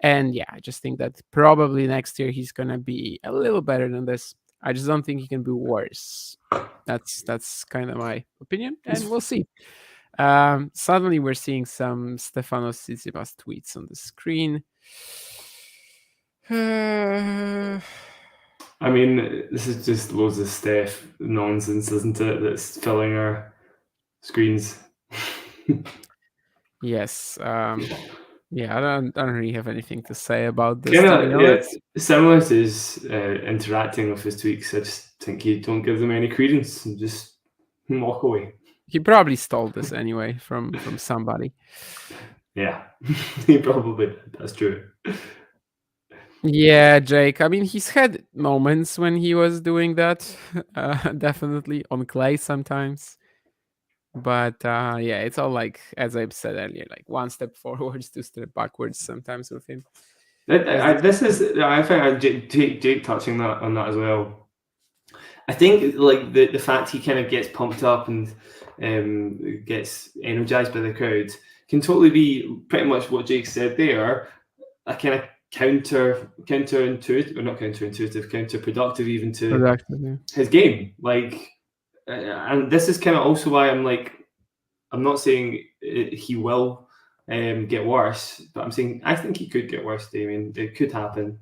And yeah, I just think that probably next year he's gonna be a little better than this. I just don't think he can be worse. That's kind of my opinion, and we'll see. Suddenly we're seeing some Stefanos Tsitsipas tweets on the screen. I mean, this is just loads of Steph nonsense, isn't it? That's filling our screens. Yes. Yeah, I don't really have anything to say about this, Kind to be of, yeah, honest. similar to his interacting with his tweets. I just think you don't give them any credence and just walk away. He probably stole this anyway from somebody. Yeah, he probably did. That's true. Yeah, Jake. I mean, he's had moments when he was doing that, definitely on clay sometimes. But yeah, it's all like, as I've said earlier, like one step forwards, two step backwards sometimes with him. I think Jake touching on that as well. I think like the fact he kind of gets pumped up and gets energized by the crowd can totally be pretty much what Jake said there. A kind of counterintuitive, or not counterintuitive, counterproductive even to his game. Like, and this is kind of also why I'm not saying he will get worse, but I'm saying I think he could get worse, Damien. It could happen.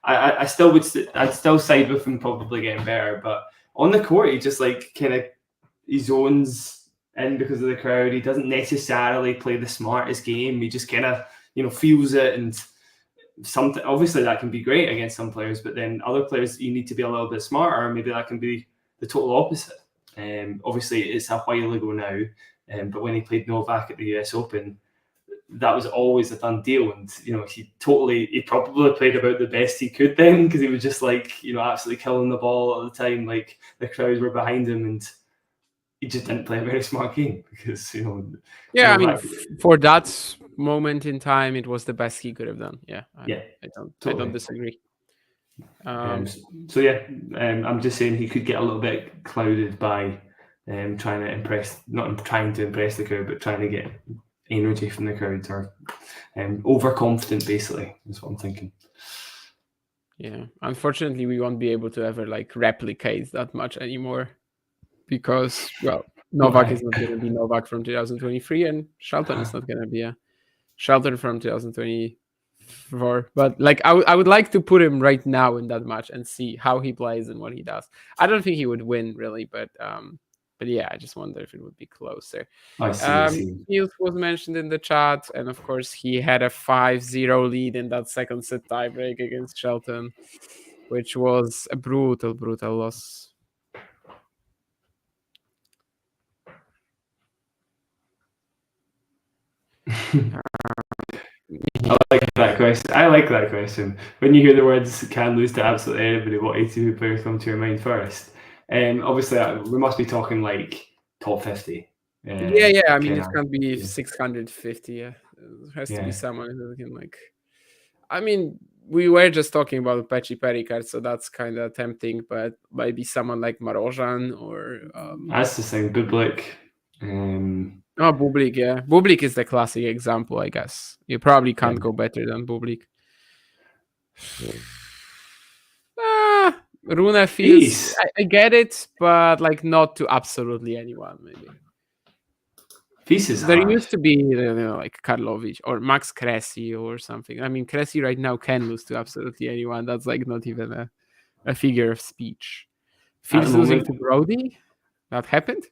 I'd still side with him probably getting better, but on the court he just like kind of he zones in because of the crowd. He doesn't necessarily play the smartest game. He just kind of feels it, and something obviously that can be great against some players, but then other players you need to be a little bit smarter. Maybe that can be the total opposite. Obviously it's a while ago now, but when he played Novak at the US Open, that was always a done deal, and he probably played about the best he could then, because he was just like absolutely killing the ball all the time. Like the crowd were behind him, and he just didn't play a very smart game because yeah, I mean, Novak, for that moment in time, it was the best he could have done. Yeah, I don't disagree. So yeah, I'm just saying he could get a little bit clouded by not trying to impress the crowd, but trying to get energy from the crowd, or overconfident, basically, is what I'm thinking. Yeah, unfortunately, we won't be able to ever like replicate that much anymore, because Novak is not going to be Novak from 2023, and Shelton is not going to be a Shelton from 2024. But like, I would like to put him right now in that match and see how he plays and what he does. I don't think he would win really, but yeah, I just wonder if it would be closer. I see. Fields was mentioned in the chat, and of course he had a 5-0 lead in that second set tiebreak against Shelton, which was a brutal loss. I like that question. When you hear the words "can lose to absolutely anybody," what ATP players come to your mind first? Obviously, we must be talking like top 50. Yeah. I mean, it can't be 650. Yeah, it has to be someone who can like. I mean, we were just talking about Mpetshi Perricard, so that's kind of tempting. But maybe someone like Marozsan or. That's the thing, Bublik. Bublik, yeah. Bublik is the classic example, I guess. You probably can't go better than Bublik. Rune feels... I get it, but like not to absolutely anyone, maybe. There used to be like Karlovic or Max Cressy or something. I mean, Cressy right now can lose to absolutely anyone. That's like not even a figure of speech. Feels losing to Brody? That happened?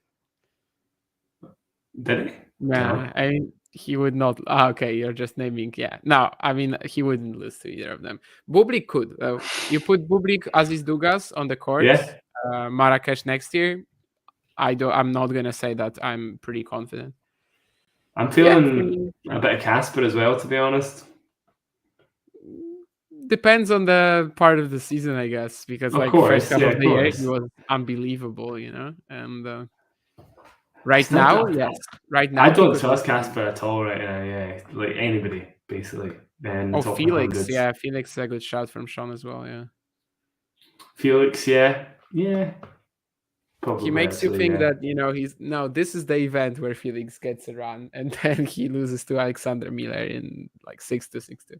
Did he? Nah, I mean, he would not. Okay, you're just naming. Yeah, no, I mean, he wouldn't lose to either of them. Bublik could. You put Bublik, Aziz Dugas on the court. Marrakesh next year. I'm not gonna say that I'm pretty confident. I'm feeling a bit of Casper as well, to be honest. Depends on the part of the season, I guess, because first couple of the year he was unbelievable, and. Right now, yes. Right now, I don't trust Casper at all right now. Yeah, like anybody, basically. Felix, yeah, Felix is a good shot from Sean as well. Yeah, Felix, yeah. Probably, he makes you think that this is the event where Felix gets a run, and then he loses to Alexander Miller in like 6-2, 6-2,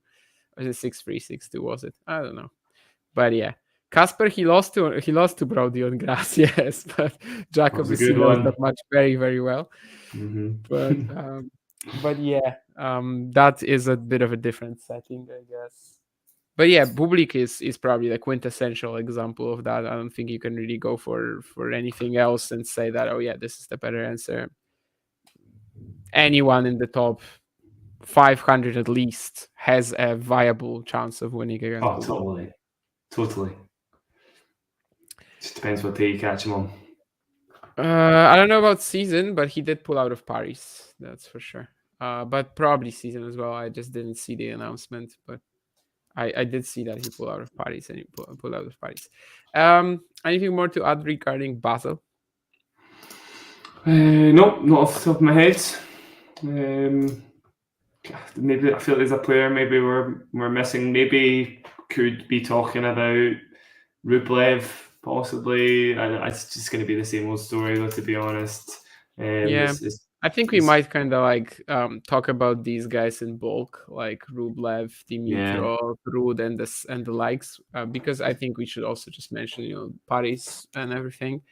or is it 6-3, 6-2? Was it? I don't know, but yeah. Casper, he lost to Brody on grass, yes, but Jacob knows that match very, very well. Mm-hmm. But yeah, that is a bit of a different setting, I guess. But yeah, Bublik is probably the quintessential example of that. I don't think you can really go for anything else and say that, oh yeah, this is the better answer. anyone in the top 500 at least has a viable chance of winning against Oh, totally. Just depends what day you catch him on. I don't know about season, but he did pull out of Paris, that's for sure. But probably season as well. I just didn't see the announcement, but I did see that he pulled out of Paris and he pulled out of Paris. Anything more to add regarding Basel? No, not off the top of my head. Maybe I feel there's a player maybe we're missing. Maybe could be talking about Rublev possibly. It's just going to be the same old story, though, to be honest. I think we might kind of like talk about these guys in bulk, like Rublev, Dimitrov, Rud, and the likes, because I think we should also just mention, Paris and everything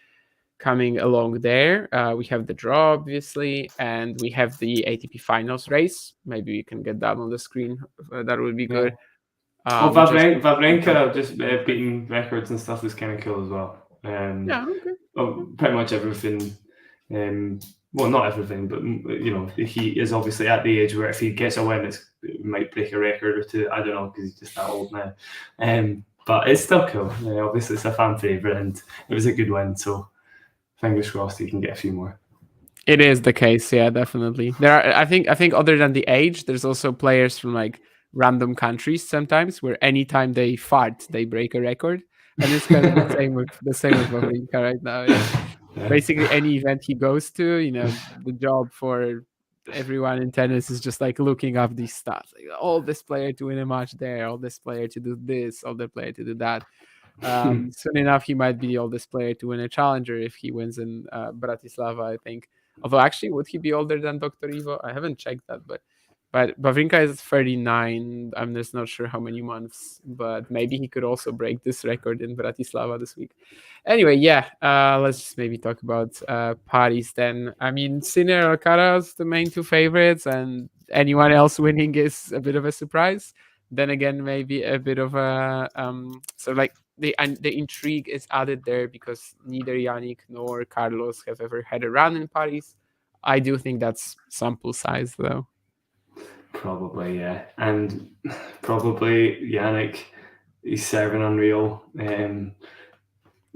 coming along there. We have the draw, obviously, and we have the ATP Finals race. Maybe we can get that on the screen. That would be good. Wawrinka just beating records and stuff is kind of cool as well. Pretty much everything. Well, not everything, but he is obviously at the age where if he gets a win, it might break a record or two. I don't know, because he's just that old now. But it's still cool. Obviously, it's a fan favorite, and it was a good win. So fingers crossed he can get a few more. It is the case, yeah, definitely. There are, I think, other than the age, there's also players from like random countries sometimes where anytime they fart, they break a record, and it's kind of the same with Wawrinka right now. Yeah. Basically, any event he goes to, the job for everyone in tennis is just like looking up these stats. Like, all this player to win a match there, all this player to do this, all the player to do that. Soon enough, he might be the oldest player to win a challenger if he wins in Bratislava, I think. Although, actually, would he be older than Dr. Ivo? I haven't checked that, but Wawrinka is 39. I'm just not sure how many months, but maybe he could also break this record in Bratislava this week. Anyway, let's just maybe talk about Paris then. I mean, Sinner or Alcaraz, the main two favorites, and anyone else winning is a bit of a surprise. Then again, maybe a bit of a the intrigue is added there because neither Yannick nor Carlos have ever had a run in Paris. I do think that's sample size, though. Probably, yeah. And probably Yannick, he's serving unreal.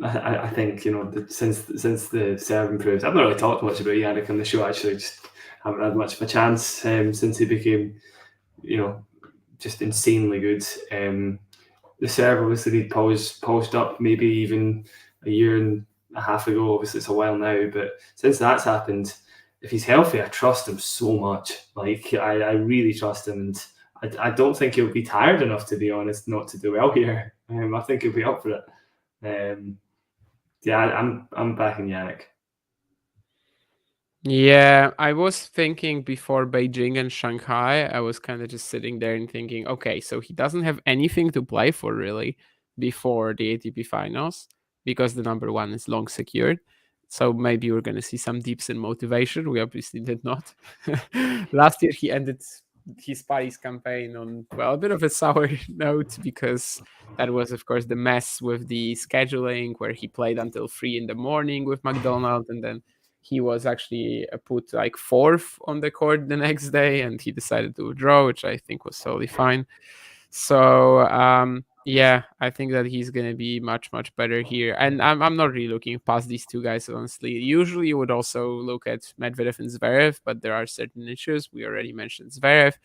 I think, since the serve improves, I've not really talked much about Yannick on the show, actually. Just haven't had much of a chance since he became, just insanely good. The serve, obviously, he polished up maybe even a year and a half ago. Obviously, it's a while now, but since that's happened, if he's healthy, I trust him so much. Like, I really trust him, and I don't think he'll be tired enough, to be honest, not to do well here. I think he'll be up for it. I'm backing Yannick. Yeah, I was thinking before Beijing and Shanghai, I was kind of just sitting there and thinking, okay, so he doesn't have anything to play for really before the ATP finals because the number one is long secured. So maybe we're going to see some dips in motivation. We obviously did not. Last year, he ended his Paris campaign on, a bit of a sour note because that was, of course, the mess with the scheduling where he played until 3 a.m. with McDonald, and then he was actually put like 4th on the court the next day, and he decided to withdraw, which I think was totally fine. So, I think that he's going to be much, much better here. And I'm not really looking past these two guys, honestly. Usually you would also look at Medvedev and Zverev, but there are certain issues. We already mentioned Zverev.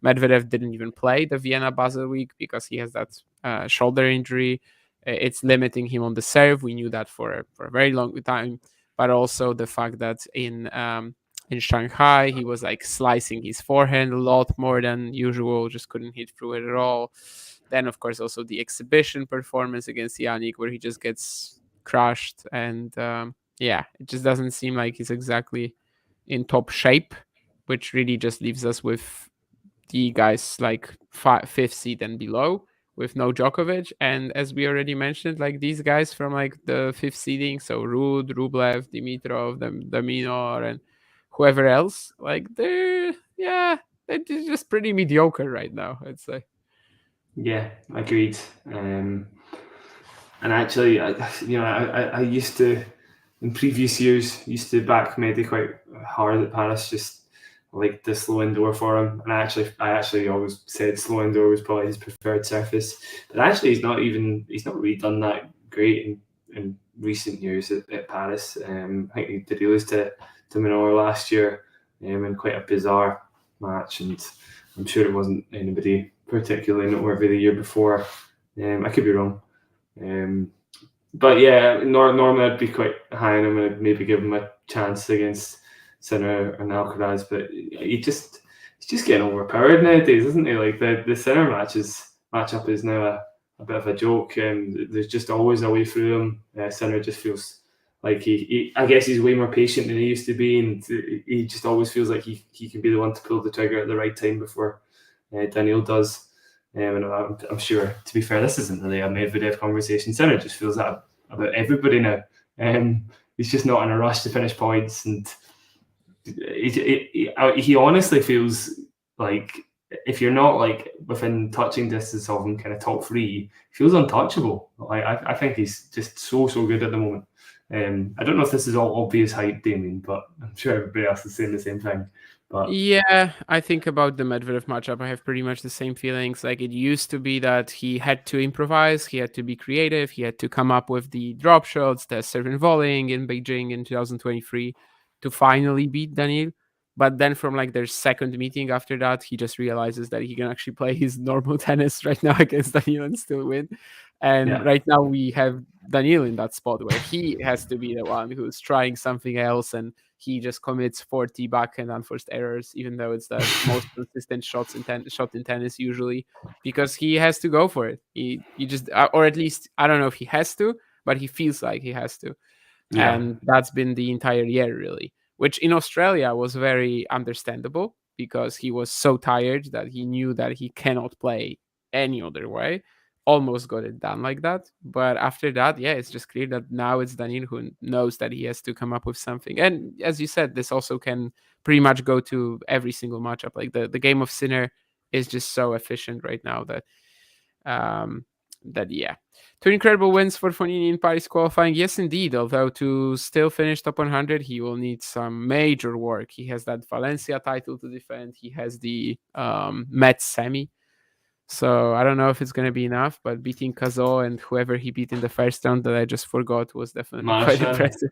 Medvedev didn't even play the Vienna Basel week because he has that shoulder injury. It's limiting him on the serve. We knew that for a very long time. But also the fact that in Shanghai, he was like slicing his forehand a lot more than usual, just couldn't hit through it at all. Then, of course, also the exhibition performance against Yannick, where he just gets crushed. And it just doesn't seem like he's exactly in top shape, which really just leaves us with the guys like 5th seed and below, with no Djokovic. And as we already mentioned, like these guys from like the 5th seeding, so Rud, Rublev, Dimitrov, Minor, and whoever else, like they're just pretty mediocre right now, I'd say. Yeah, agreed. And actually, I used to, in previous years, back Mehdi quite hard at Paris, just like the slow indoor for him, and I actually always said slow indoor was probably his preferred surface. But actually, he's not really done that great in recent years at Paris. I think he did lose to Minor last year in quite a bizarre match, and I'm sure it wasn't anybody particularly noteworthy the year before. I could be wrong. But yeah, normally I'd be quite high on him and I'd maybe give him a chance against Sinner and Alcaraz, but he's just getting overpowered nowadays, isn't he? Like the Sinner matchup is now a bit of a joke. There's just always a way through him. Sinner just feels like I guess he's way more patient than he used to be, and he just always feels like he can be the one to pull the trigger at the right time before Daniil does. And I'm sure, to be fair, this isn't really a Medvedev conversation. Sinner just feels that about everybody now. He's just not in a rush to finish points, and he honestly feels like if you're not like within touching distance of him, kind of top three, he feels untouchable. I think he's just so good at the moment. I don't know if this is all obvious hype, Damien, but I'm sure everybody else is saying the same thing. But yeah, I think about the Medvedev matchup, I have pretty much the same feelings. Like it used to be that he had to improvise, he had to be creative, he had to come up with the drop shots, the serve and volleying in Beijing in 2023 to finally beat Daniil. But then from like their second meeting after that, he just realizes that he can actually play his normal tennis right now against Daniil and still win. And right now we have Daniil in that spot where he has to be the one who's trying something else, and he just commits 40 backhand unforced errors, even though it's the most consistent shot in tennis usually, because he has to go for it. He just, or at least I don't know if he has to, but he feels like he has to. Yeah. And that's been the entire year really, which in Australia was very understandable because he was so tired that he knew that he cannot play any other way. Almost got it done like that. But after that, yeah, it's just clear that now it's Daniil who knows that he has to come up with something. And as you said, this also can pretty much go to every single matchup. Like the game of Sinner is just so efficient right now that yeah. Two incredible wins for Fognini in Paris qualifying. Yes, indeed. Although to still finish top 100, he will need some major work. He has that Valencia title to defend. He has the Met semi. So I don't know if it's going to be enough, but beating Cazot and whoever he beat in the first round that I just forgot was definitely quite impressive.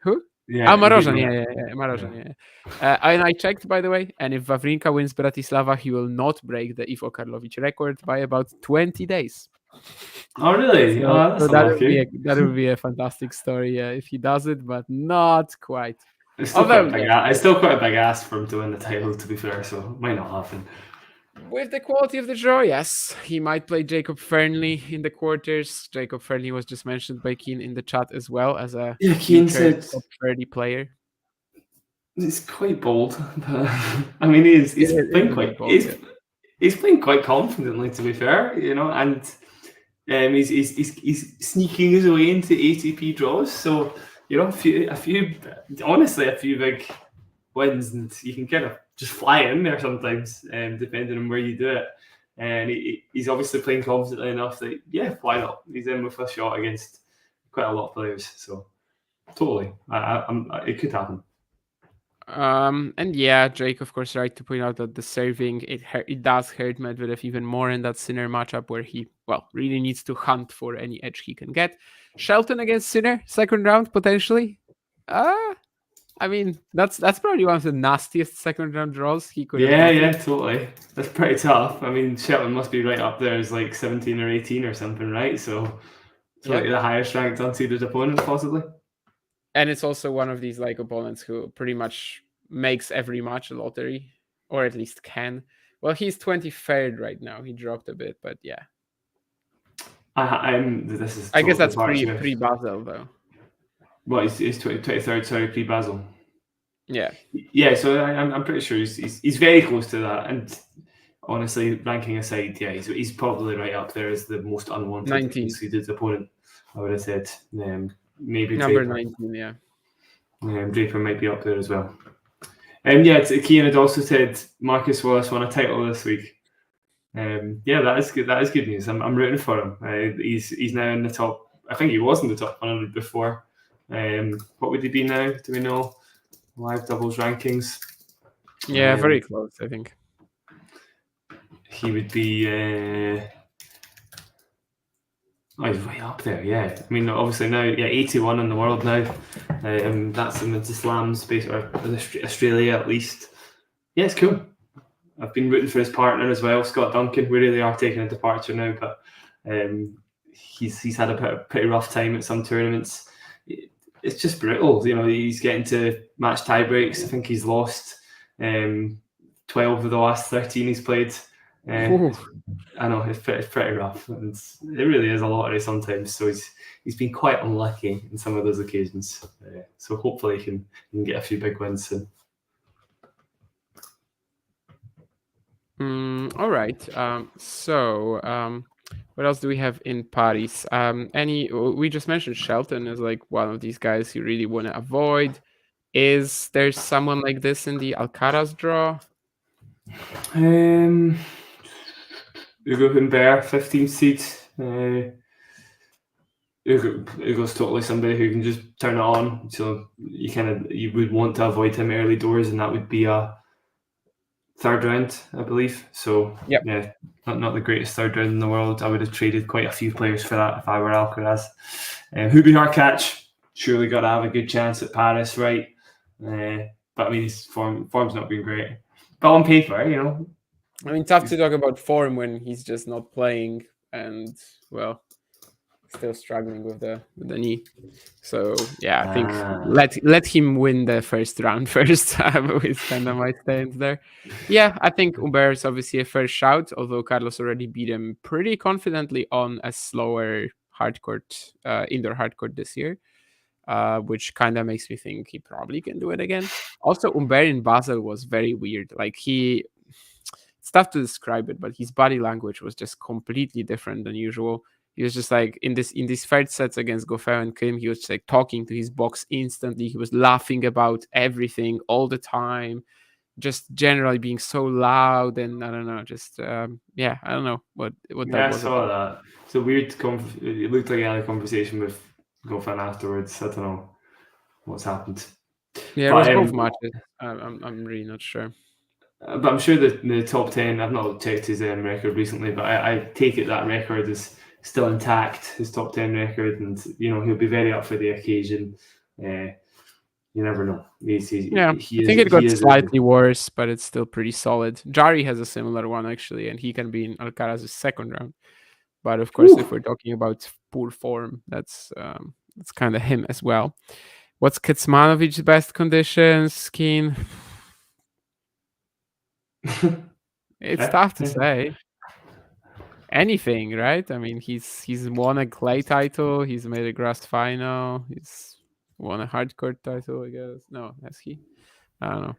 Who? Yeah, Marozsan, yeah. Marozsan, yeah. And I checked, by the way, and if Wawrinka wins Bratislava, he will not break the Ivo Karlovic record by about 20 days. Oh, really? So that would be a fantastic story if he does it, but not quite. It's still quite a big ask for him to win the title, to be fair, so it might not happen. With the quality of the draw, yes. He might play Jacob Fernley in the quarters. Jacob Fernley was just mentioned by Keen in the chat as well as a Keen said top 30 player. It's quite bold, but I mean he's playing quite bold, he's playing quite confidently, to be fair, and he's sneaking his way into ATP draws. So a few big wins, and you can kind of just fly in there sometimes, depending on where you do it. And he's obviously playing confidently enough that, why not? He's in with a shot against quite a lot of players. So, totally. It could happen. And yeah, Drake, of course, right to point out that the serving, it does hurt Medvedev even more in that Sinner matchup where he, really needs to hunt for any edge he can get. Shelton against Sinner, second round, potentially. I mean, that's probably one of the nastiest second round draws he could have. Yeah, totally. That's pretty tough. I mean, Shelton must be right up there as like 17 or 18 or something, right? So it's like the highest ranked unseeded opponent, possibly. And it's also one of these like opponents who pretty much makes every match a lottery, or at least can. Well, he's 23rd right now. He dropped a bit, but yeah. I guess that's pre-Basel, though. Well, he's 23rd, sorry, pre-Basel. Yeah. Yeah, so I'm pretty sure he's very close to that. And honestly, ranking aside, he's probably right up there as the most unwanted conceded opponent, I would have said. Maybe number Draper. 19, yeah. Draper might be up there as well. Kian had also said Marcus Wallace won a title this week. That is good. That is good news. I'm rooting for him. He's now in the top. I think he was in the top 100 before. What would he be now? Do we know? live doubles rankings. Yeah, very close, I think. He would be. He's way up there, yeah. I mean, obviously now, 81 in the world now. That's him into slams, or Australia at least. Yeah, it's cool. I've been rooting for his partner as well, Scott Duncan. We really are taking a departure now, but he's had a pretty rough time at some tournaments. It's just brutal, He's getting to match tie breaks. I think he's lost 12 of the last 13 he's played. I know it's pretty rough, and it really is a lottery sometimes. So he's been quite unlucky in some of those occasions. So hopefully he can get a few big wins soon. All right. So what else do we have in Paris? We just mentioned Shelton as like one of these guys you really want to avoid. Is there someone like this in the Alcaraz draw? Hugo Humbert, 15th seed. Hugo's totally somebody who can just turn it on. So you would want to avoid him early doors, and that would be a third round, I believe. So yeah, not the greatest third round in the world. I would have traded quite a few players for that if I were Alcaraz. Hubie Hurkacz, surely got to have a good chance at Paris, right? But I mean, his form's not been great. But on paper, I mean, tough to talk about form when he's just not playing and, well, still struggling with the knee. So yeah, I think let him win the first round first. I've always kind of my stance there. Yeah, I think Humbert is obviously a fair shout, although Carlos already beat him pretty confidently on a slower indoor hardcourt this year. Which kind of makes me think he probably can do it again. Also, Humbert in Basel was very weird. Like it's tough to describe it, but his body language was just completely different than usual. He was just like in these third sets against Goffin and Kim, he was just like talking to his box instantly. He was laughing about everything all the time, just generally being so loud, and I don't know, just I don't know what that was. I saw that. It's a weird. It looked like he had a conversation with Goffin afterwards. I don't know what's happened. Yeah, but, it was both matches. I'm really not sure. But I'm sure the top 10, I've not checked his record recently, but I take it that record is still intact, his top 10 record, and he'll be very up for the occasion. You never know. I think it got slightly worse, but it's still pretty solid. Jari has a similar one actually, and he can be in Alcaraz's second round. But of course, if we're talking about poor form, that's kind of him as well. What's Kecmanovic's best conditions, Keen? It's tough to say. Anything, right? I mean, he's won a clay title. He's made a grass final. He's won a hardcourt title, I guess. No, has he? I don't know.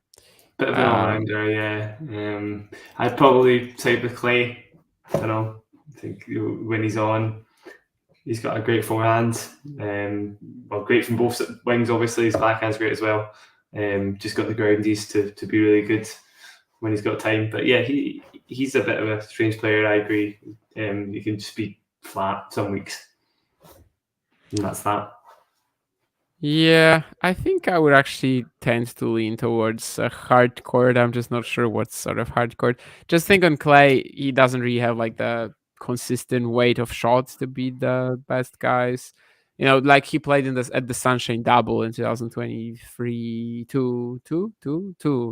Bit of an all-rounder, yeah. I'd probably side with clay. I don't know. I think when he's on, he's got a great forehand. Great from both wings. Obviously, his backhand's great as well. Just got the groundies to be really good when he's got time. But yeah, he's a bit of a strange player. I agree. He can just be flat some weeks, and that's that. Yeah, I think I would actually tend to lean towards a hardcourt. I'm just not sure what sort of hardcourt. Just think on clay, he doesn't really have like the consistent weight of shots to beat the best guys. Like he played at the Sunshine Double in 2023, 2.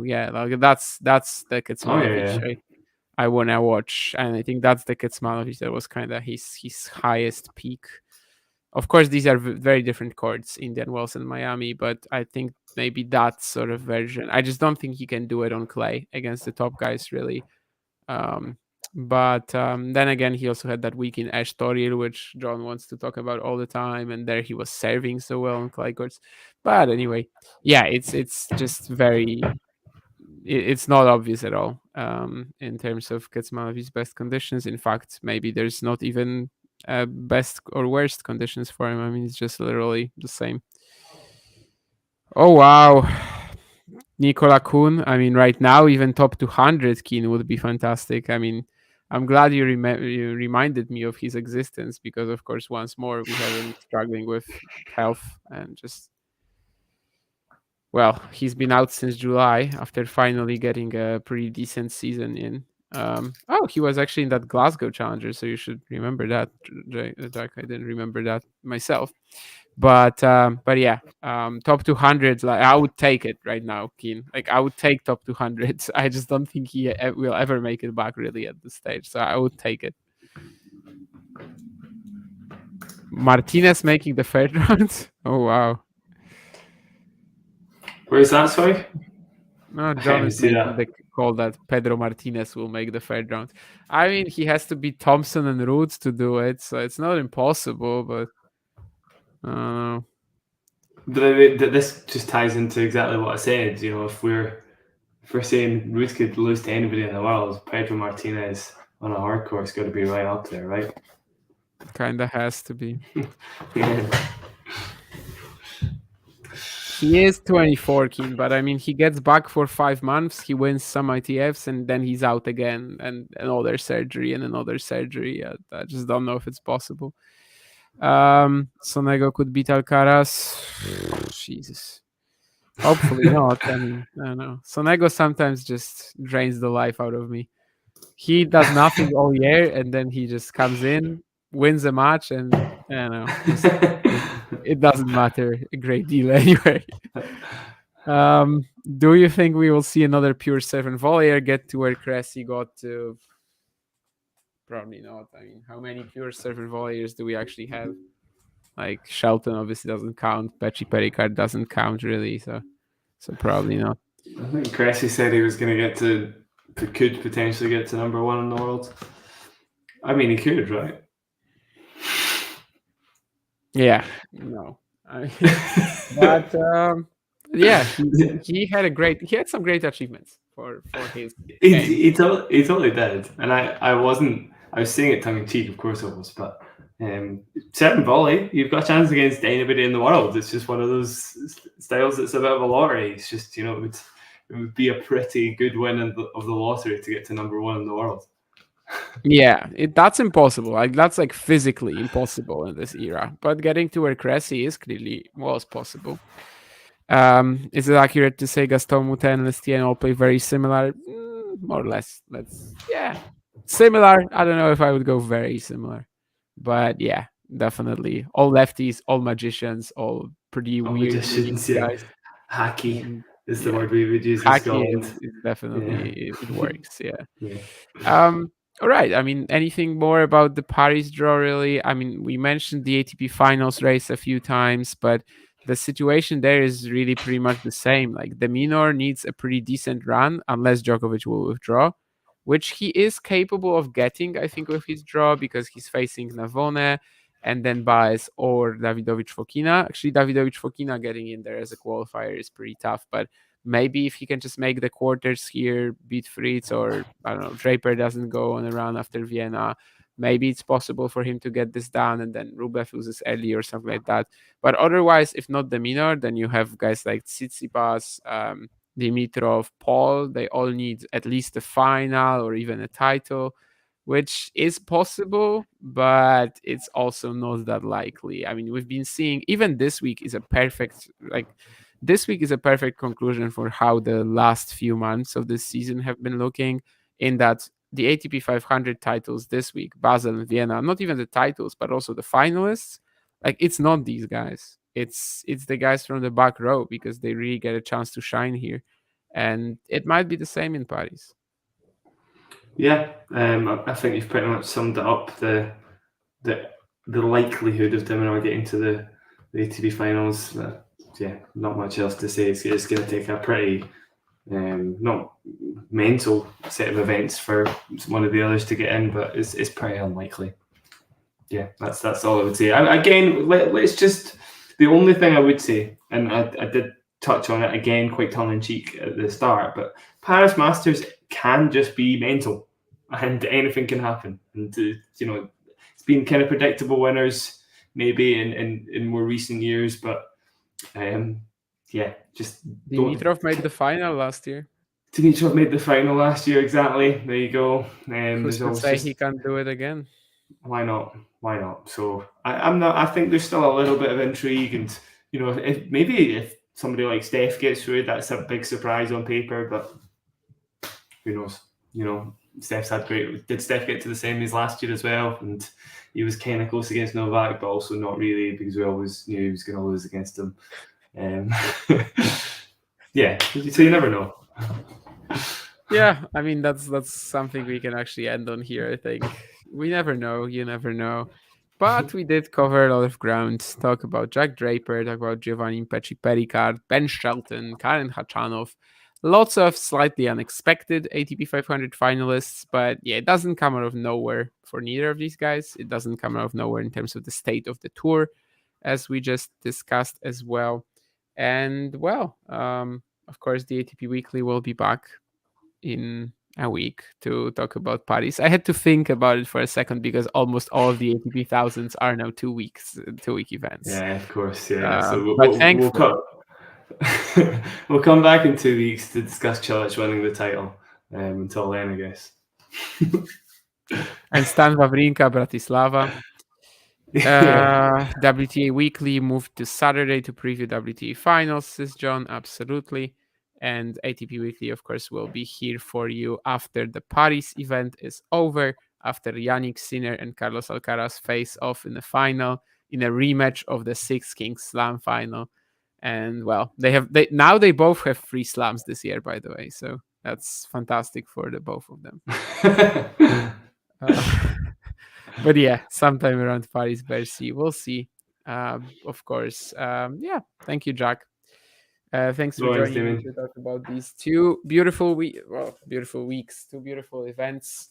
Yeah, like that's the Kecmanovic I want to watch, and I think that's the Kecmanovic that was kind of his highest peak. Of course, these are very different courts, Indian Wells and Miami, but I think maybe that sort of version. I just don't think he can do it on clay against the top guys, really. But then again, he also had that week in Estoril, which John wants to talk about all the time, and there he was serving so well on clay courts. But anyway, yeah, it's just very... It's not obvious at all in terms of Kecmanovic's best conditions. In fact, maybe there's not even best or worst conditions for him. I mean, it's just literally the same. Oh, wow. Nicola Kuhn. I mean, right now, even top 200 Keen would be fantastic. I mean, I'm glad you reminded me of his existence because, of course, once more, we have him struggling with health and just... well, he's been out since July after finally getting a pretty decent season in. He was actually in that Glasgow Challenger, so you should remember that, Jack. I didn't remember that myself. But yeah, top 200s, like I would take it right now, Keen. Like I would take top 200s. I just don't think he will ever make it back really at this stage. So I would take it. Martinez making the third round. Oh wow. Where is that? Sorry. No, John is making the call that Pedro Martinez will make the third round. I mean, he has to beat Thompson and Roots to do it, so it's not impossible, but this just ties into exactly what I said. You know, if we're saying Ruth could lose to anybody in the world, Pedro Martinez on a hard course got to be right up there, right? Kinda has to be. Yeah. He is 24, Keen, but I mean, he gets back for 5 months, he wins some ITFs, and then he's out again, and another surgery and another surgery. I just don't know if it's possible. Sonego could beat Alcaraz. Jesus. Hopefully not. I mean, I don't know. Sonego sometimes just drains the life out of me. He does nothing all year, and then he just comes in, wins a match, and I don't know. It doesn't matter a great deal anyway. Do you think we will see another pure serve and volleyer get to where Cressy got to? Probably not. I mean, how many pure serve and volleyers do we actually have? Like Shelton obviously doesn't count. Mpetshi Perricard doesn't count really. So probably not. I think Cressy said he was going to could potentially get to number 1 in the world. I mean, he could, right? Yeah. No. But yeah, he had some great achievements for his game. He totally did. And I was saying it tongue in cheek, of course I was, but serve and volley, you've got a chance against anybody in the world. It's just one of those styles that's a bit of a lottery. It's just, it would be a pretty good win of the lottery to get to number 1 in the world. Yeah, that's impossible. Like that's like physically impossible in this era. But getting to where Cressy is clearly was possible. Is it accurate to say Gaston Moutet and Lestienne all play very similar? More or less. Similar. I don't know if I would go very similar, but yeah, definitely all lefties, all magicians, all pretty weird magicians, guys. Hacky is the word we would use in Scotland. Is definitely it works. Yeah. All right. I mean, anything more about the Paris draw, really? I mean, we mentioned the ATP finals race a few times, but the situation there is really pretty much the same. Like, De Minaur needs a pretty decent run, unless Djokovic will withdraw, which he is capable of getting, I think, with his draw, because he's facing Navone and then Baez or Davidovich Fokina. Actually, Davidovich Fokina getting in there as a qualifier is pretty tough, but maybe if he can just make the quarters here, beat Fritz, or I don't know, Draper doesn't go on a run after Vienna, maybe it's possible for him to get this done, and then Rublev loses early or something like that. But otherwise, if not De Minaur, then you have guys like Tsitsipas, Dimitrov, Paul. They all need at least a final or even a title, which is possible, but it's also not that likely. I mean, we've been seeing, even this week is a perfect, this week is a perfect conclusion for how the last few months of this season have been looking, in that the ATP 500 titles this week, Basel and Vienna, not even the titles, but also the finalists, like it's not these guys. It's the guys from the back row, because they really get a chance to shine here. And it might be the same in Paris. Yeah, I think you've pretty much summed it up. The likelihood of De Minaur getting to the ATP finals, yeah, not much else to say. It's going to take a pretty not mental set of events for one of the others to get in, but it's pretty unlikely. Yeah, that's all I would say. Again, let's just, the only thing I would say, and I did touch on it again quite tongue-in-cheek at the start, but Paris Masters can just be mental, and anything can happen. And it's been kind of predictable winners maybe in more recent years, but yeah, just Dimitrov made the final last year. Dimitrov made the final last year, exactly. There you go. Who's to say he can't do it again? Why not? So I think there's still a little bit of intrigue, and if somebody like Steph gets through, that's a big surprise on paper, but who knows? You know, Steph's had great. Did Steph get to the semis last year as well? And he was kind of close against Novak, but also not really, because we always knew he was going to lose against him. Yeah, so you never know. Yeah, I mean that's something we can actually end on here. I think we never know. You never know. But we did cover a lot of ground. Talk about Jack Draper, talk about Giovanni Mpetshi Perricard, Ben Shelton, Karen Khachanov. Lots of slightly unexpected ATP 500 finalists, but yeah, it doesn't come out of nowhere for neither of these guys. It doesn't come out of nowhere in terms of the state of the tour, as we just discussed as well. And well, of course, the ATP Weekly will be back in a week to talk about Paris. I had to think about it for a second because almost all of the ATP thousands are now 2 week events. Yeah, of course. Yeah. So we'll come back in 2 weeks to discuss Cilic winning the title. Until then, I guess. And Stan Wawrinka, Bratislava. WTA Weekly moved to Saturday to preview WTA finals, says John. Absolutely. And ATP Weekly, of course, will be here for you after the Paris event is over, after Yannick Sinner and Carlos Alcaraz face off in the final, in a rematch of the Six Kings Slam final. And well, they both have 3 slams this year, by the way. So that's fantastic for the both of them. But yeah, sometime around Paris-Bercy, we'll see. Of course. Yeah, thank you, Jack. Thanks for joining me to talk about these 2 beautiful weeks, 2 beautiful events.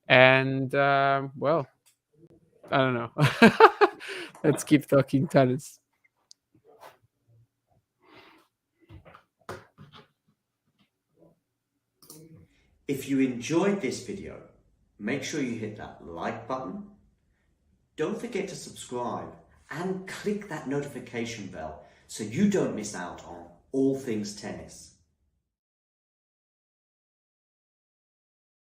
And well, I don't know. Let's keep talking tennis. If you enjoyed this video, make sure you hit that like button. Don't forget to subscribe and click that notification bell so you don't miss out on all things tennis.